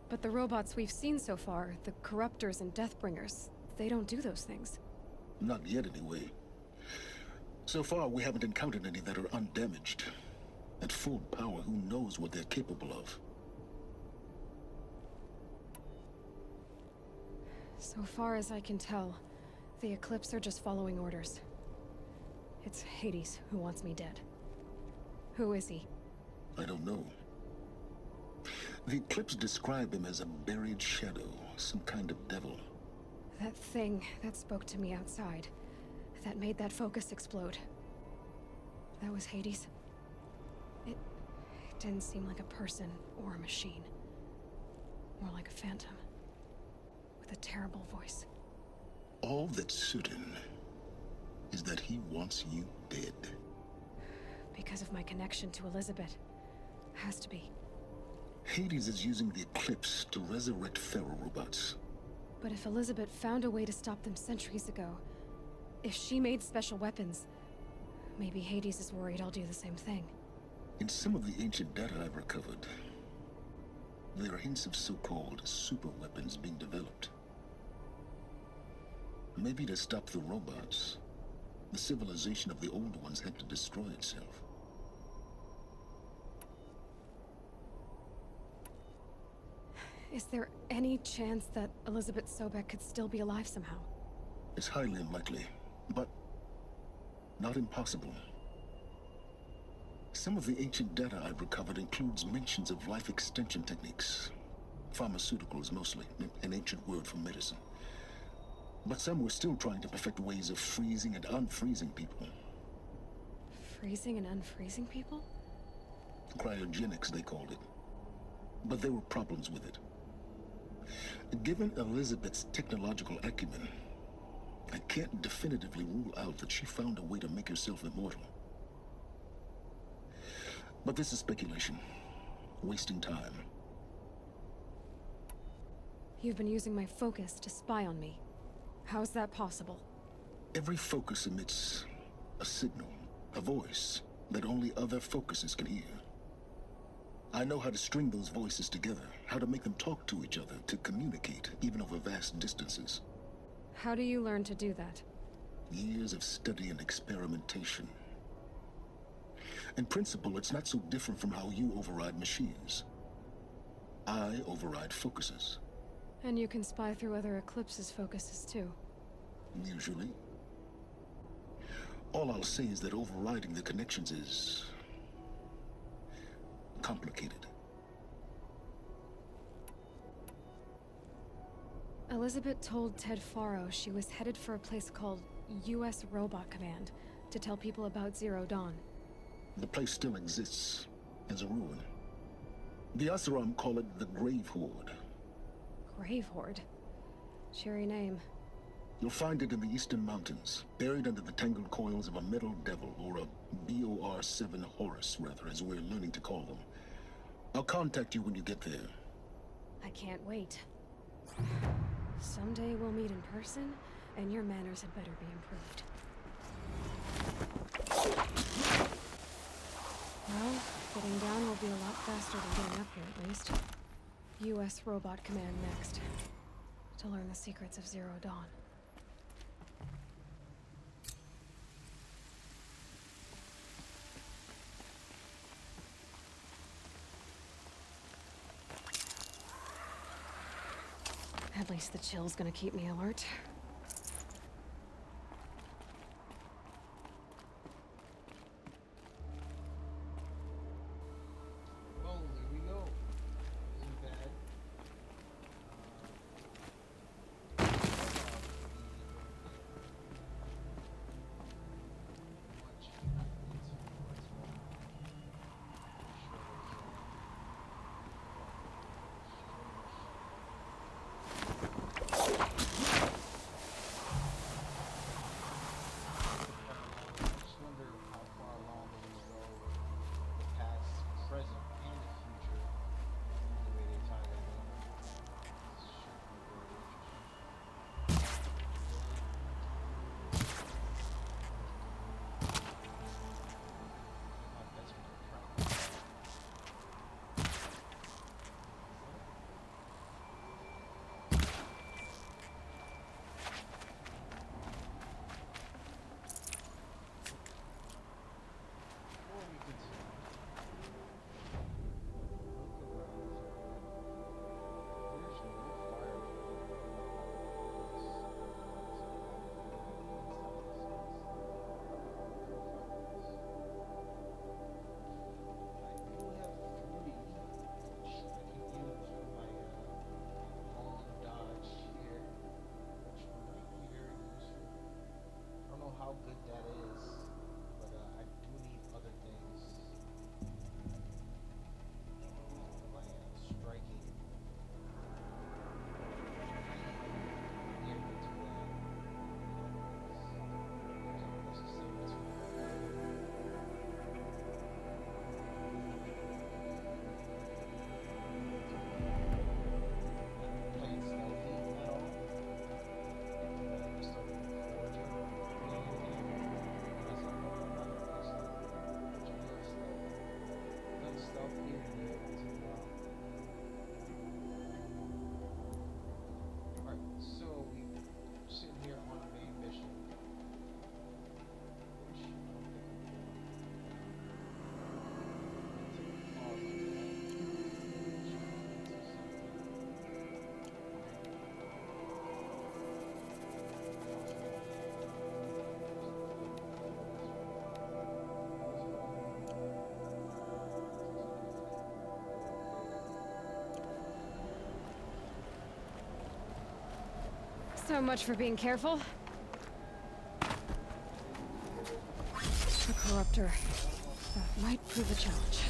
But the robots we've seen so far, the Corruptors and Deathbringers, they don't do those things. Not yet, anyway. So far, we haven't encountered any that are undamaged. At full power, who knows what they're capable of? So far as I can tell, the Eclipse are just following orders. It's Hades who wants me dead. Who is he? I don't know. The Eclipse describe him as a buried shadow, some kind of devil. That thing that spoke to me outside, that made that focus explode. That was Hades. It didn't seem like a person or a machine. More like a phantom. With a terrible voice. All that's certain is that he wants you dead. Because of my connection to Elizabeth. Has to be. Hades is using the Eclipse to resurrect Pharaoh robots. But if Elizabeth found a way to stop them centuries ago, if she made special weapons, maybe Hades is worried I'll do the same thing. In some of the ancient data I've recovered, there are hints of so-called super weapons being developed. Maybe to stop the robots, the civilization of the old ones had to destroy itself. Is there any chance that Elizabeth Sobek could still be alive somehow? It's highly unlikely, but not impossible. Some of the ancient data I've recovered includes mentions of life extension techniques. Pharmaceuticals mostly, an ancient word for medicine. But some were still trying to perfect ways of freezing and unfreezing people. Freezing and unfreezing people? Cryogenics, they called it. But there were problems with it. Given Elizabeth's technological acumen, I can't definitively rule out that she found a way to make herself immortal. But this is speculation. Wasting time. You've been using my focus to spy on me. How's that possible? Every focus emits a signal, a voice, that only other focuses can hear. I know how to string those voices together, how to make them talk to each other, to communicate, even over vast distances. How do you learn to do that? Years of study and experimentation. In principle, it's not so different from how you override machines. I override focuses. And you can spy through other Eclipse's focuses too. Usually. All I'll say is that overriding the connections is complicated. Elizabeth told Ted Faro she was headed for a place called U.S. Robot Command to tell people about Zero Dawn. The place still exists as a ruin. The Oseram call it the Grave Horde. Grave Horde? Cheery name. You'll find it in the Eastern Mountains, buried under the tangled coils of a metal devil, or a BOR-7 Horus, rather, as we're learning to call them. I'll contact you when you get there. I can't wait. Someday we'll meet in person, and your manners had better be improved. Well, getting down will be a lot faster than getting up here, at least. U.S. Robot Command next. To learn the secrets of Zero Dawn. At least the chill's gonna keep me alert. Oh, here we go. Isn't bad. So much for being careful. The Corruptor. That might prove a challenge.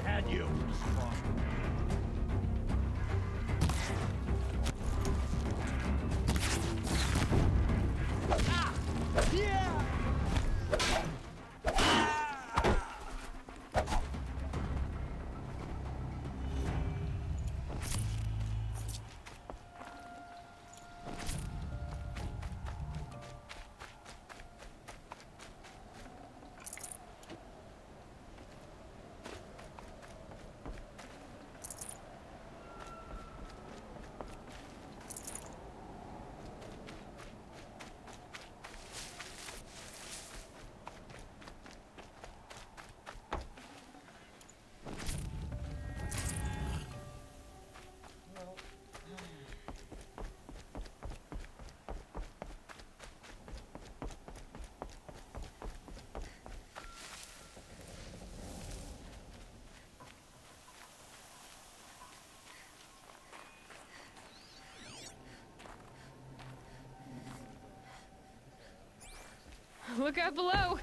had you. Look out below!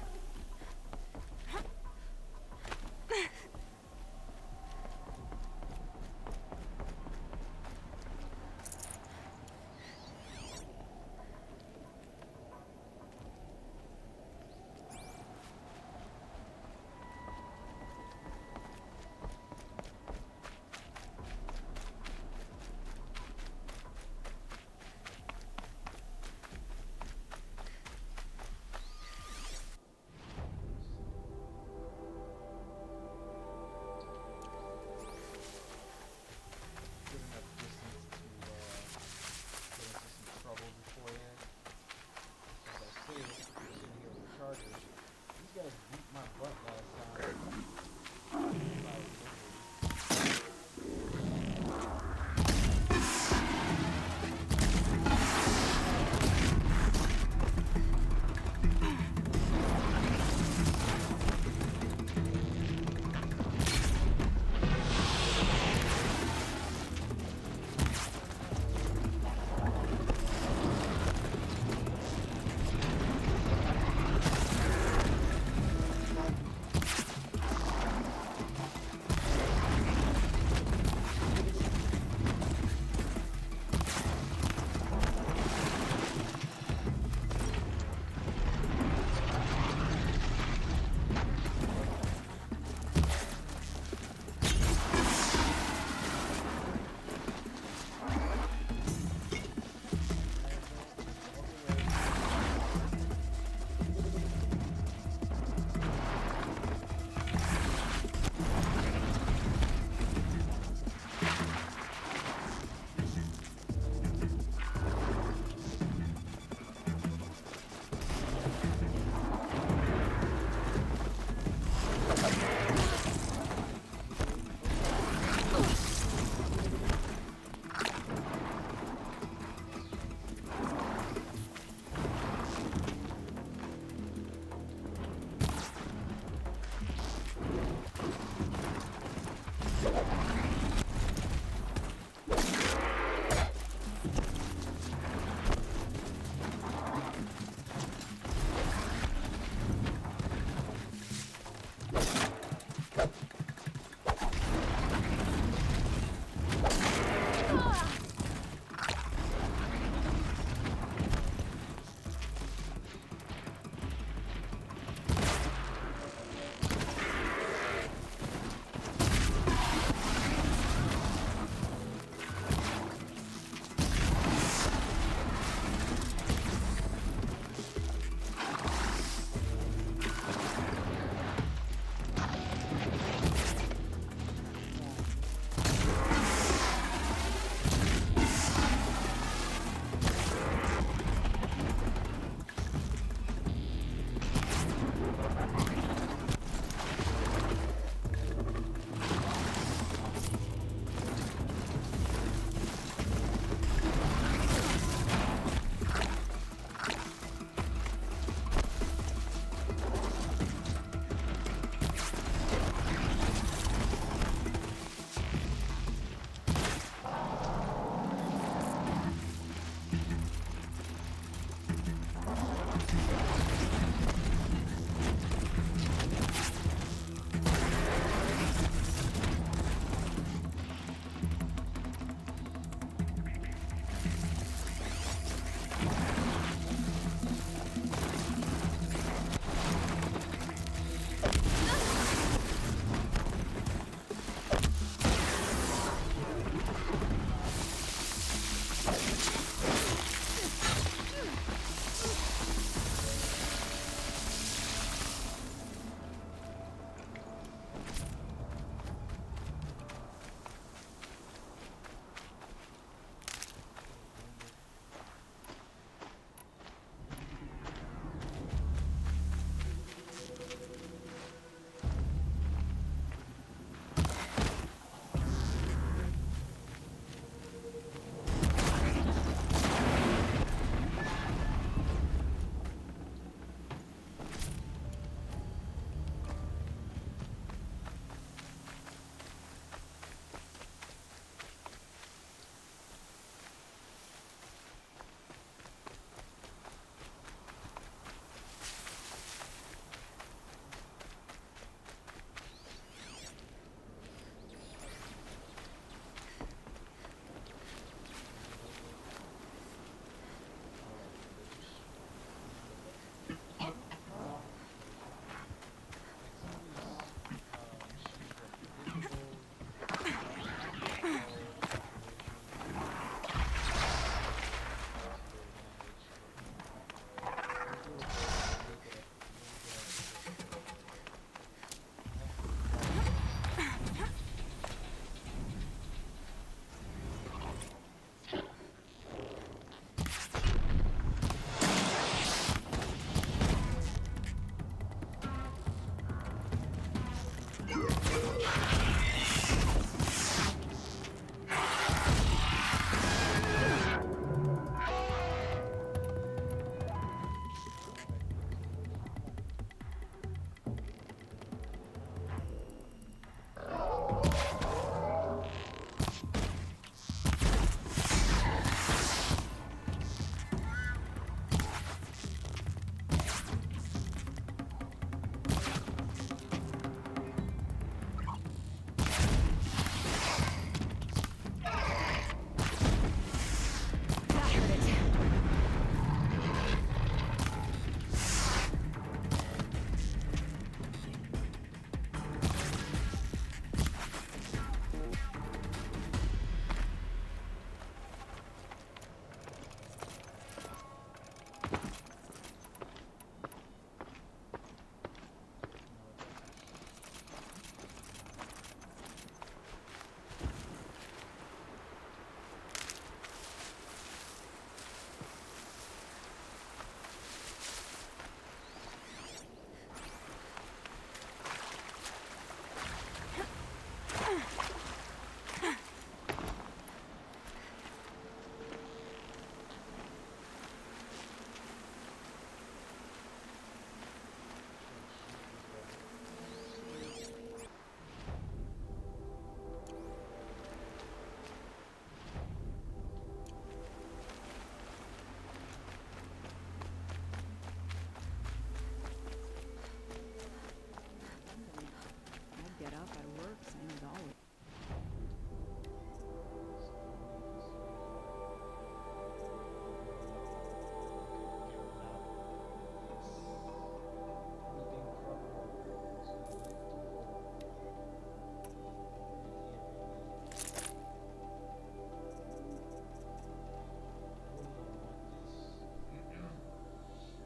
work, same as always.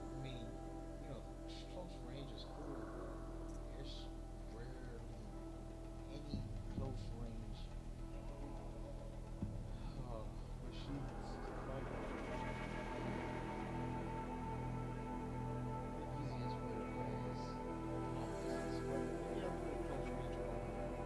I mean, you know, close range is cool, but there's rarely any close range machines to fight. The easiest way to play is long distance, but you have to close range one.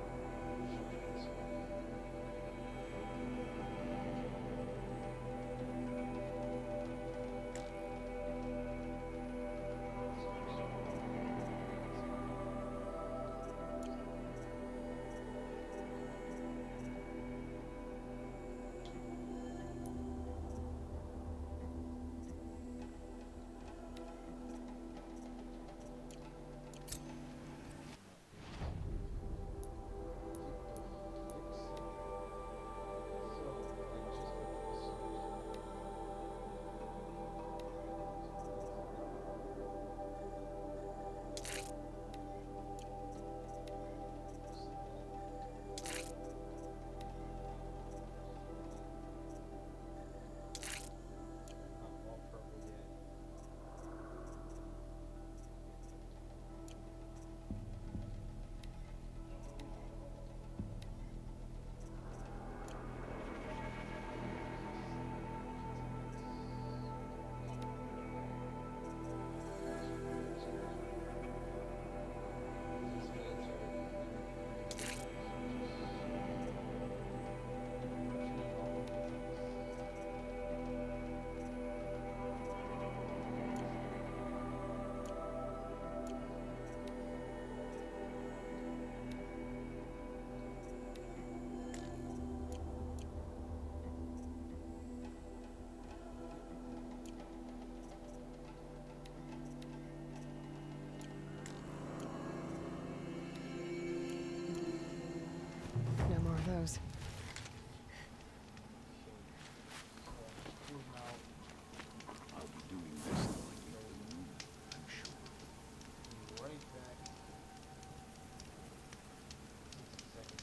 No more of those. I'll be doing this till I get to the moon, I'm sure. Right back. 60 seconds.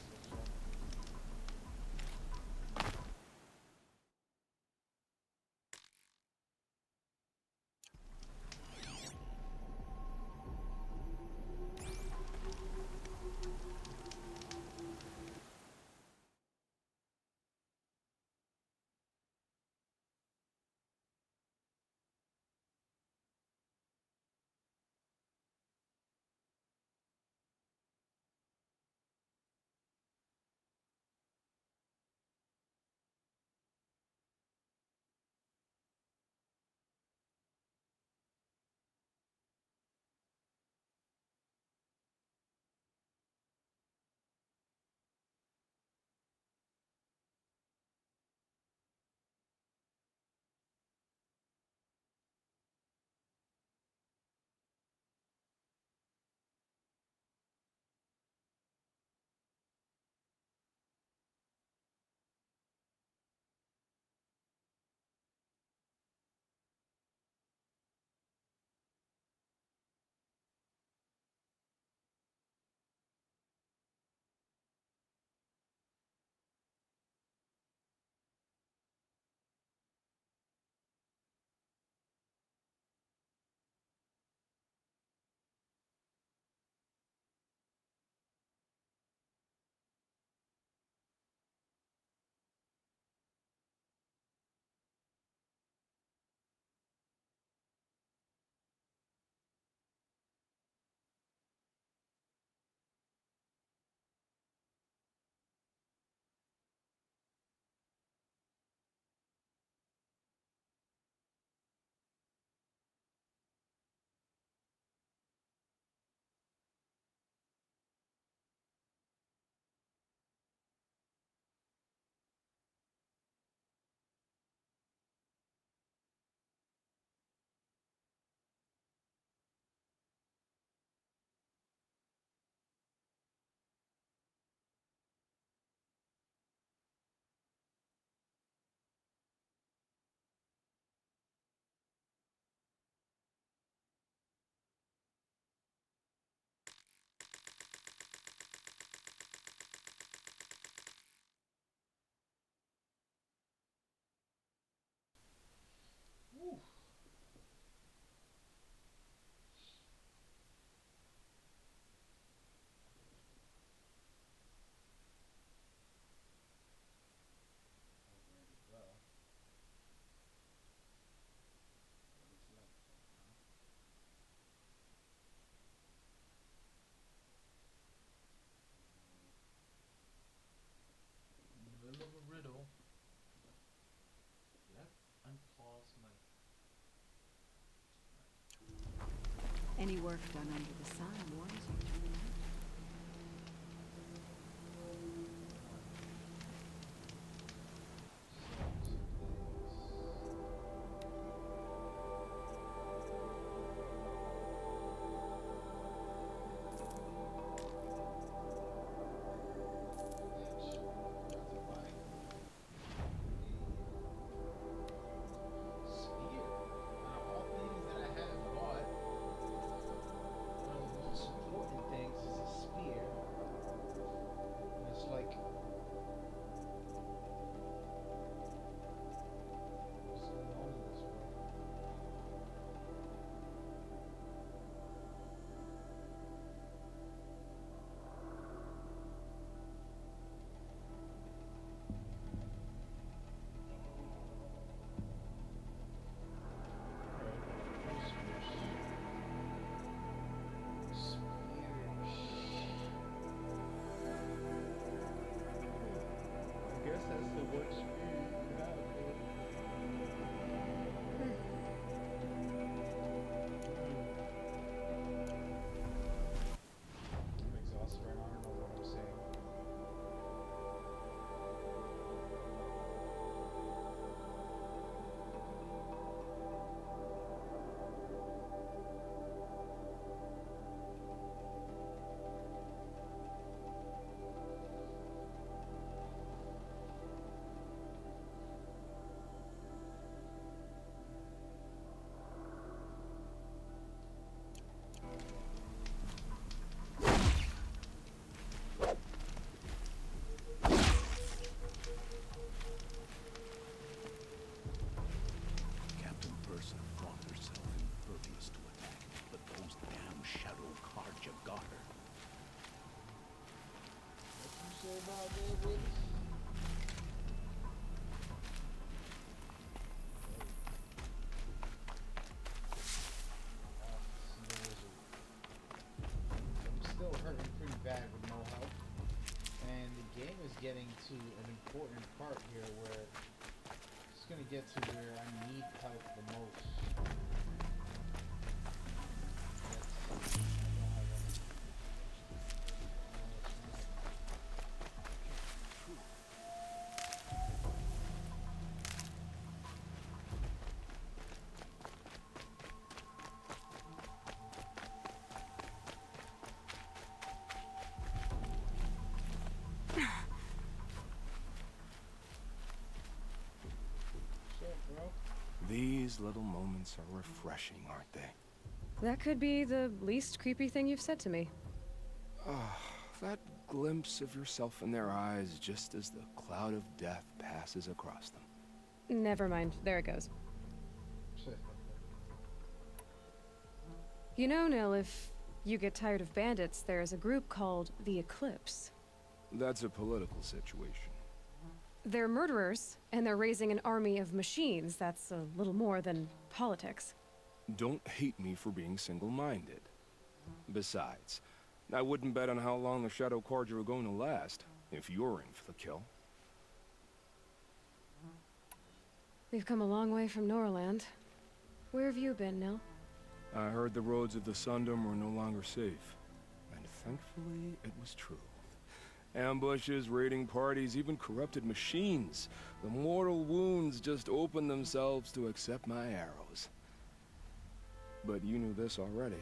work done under the sun warms you to the night. Still hurting pretty bad with no help, and the game is getting to an important part here where it's gonna get to where I need help the most. These little moments are refreshing, aren't they? That could be the least creepy thing you've said to me. That glimpse of yourself in their eyes just as the cloud of death passes across them. Never mind. There it goes. You know, Nil, if you get tired of bandits, there's a group called the Eclipse. That's a political situation. They're murderers, and they're raising an army of machines. That's a little more than politics. Don't hate me for being single-minded. Besides, I wouldn't bet on how long the Shadow Carja are going to last, if you're in for the kill. We've come a long way from Norland. Where have you been, Nil? I heard the roads of the Sundom were no longer safe. And thankfully, it was true. Ambushes, raiding parties, even corrupted machines. The mortal wounds just opened themselves to accept my arrows. But you knew this already.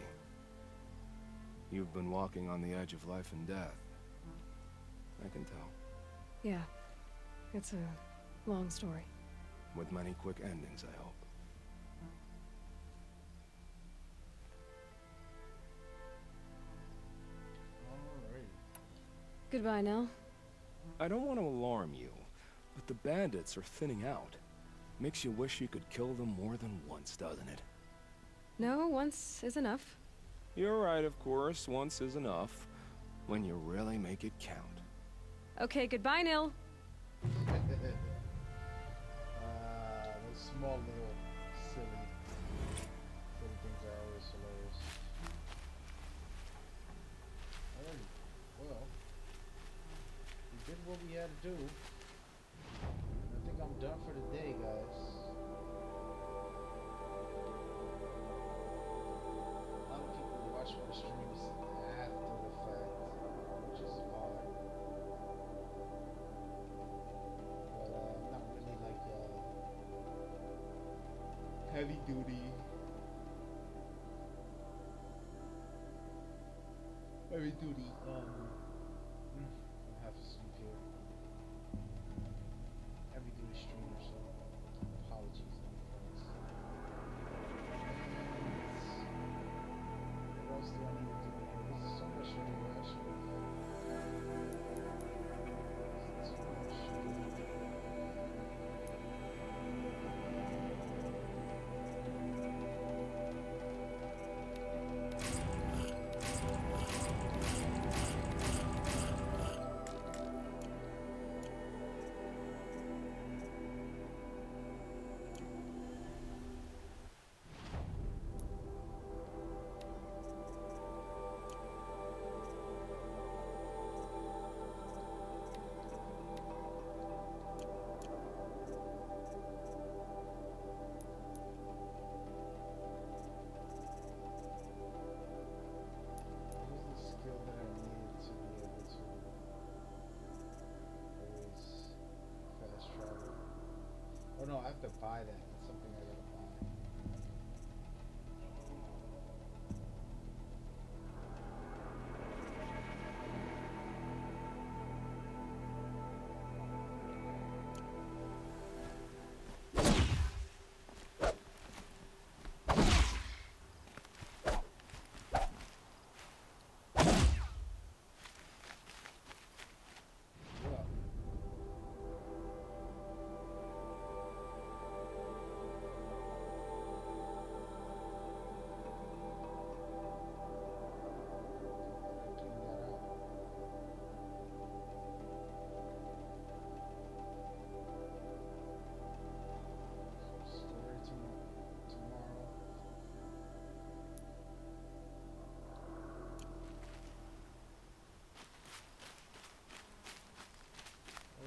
You've been walking on the edge of life and death. I can tell. Yeah. It's a long story. With many quick endings, I hope. Goodbye, Nell. I don't want to alarm you, but the bandits are thinning out. Makes you wish you could kill them more than once, doesn't it? No, once is enough. You're right, of course. Once is enough. When you really make it count. Okay, goodbye, Nil. Those small little silly things are always hilarious. Alrighty, well, we did what we had to do. I think I'm done for the day, guys. A lot of people watch Heavy duty. Heavy duty. I'm half asleep here. Heavy duty streamer, so apologies in advance. What else do I need to do in here? There's so much to do actually. So much to do. Oh no, I have to buy that. That's something I gotta buy.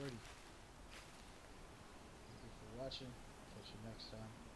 Alrighty. Thank you for watching. Catch you next time.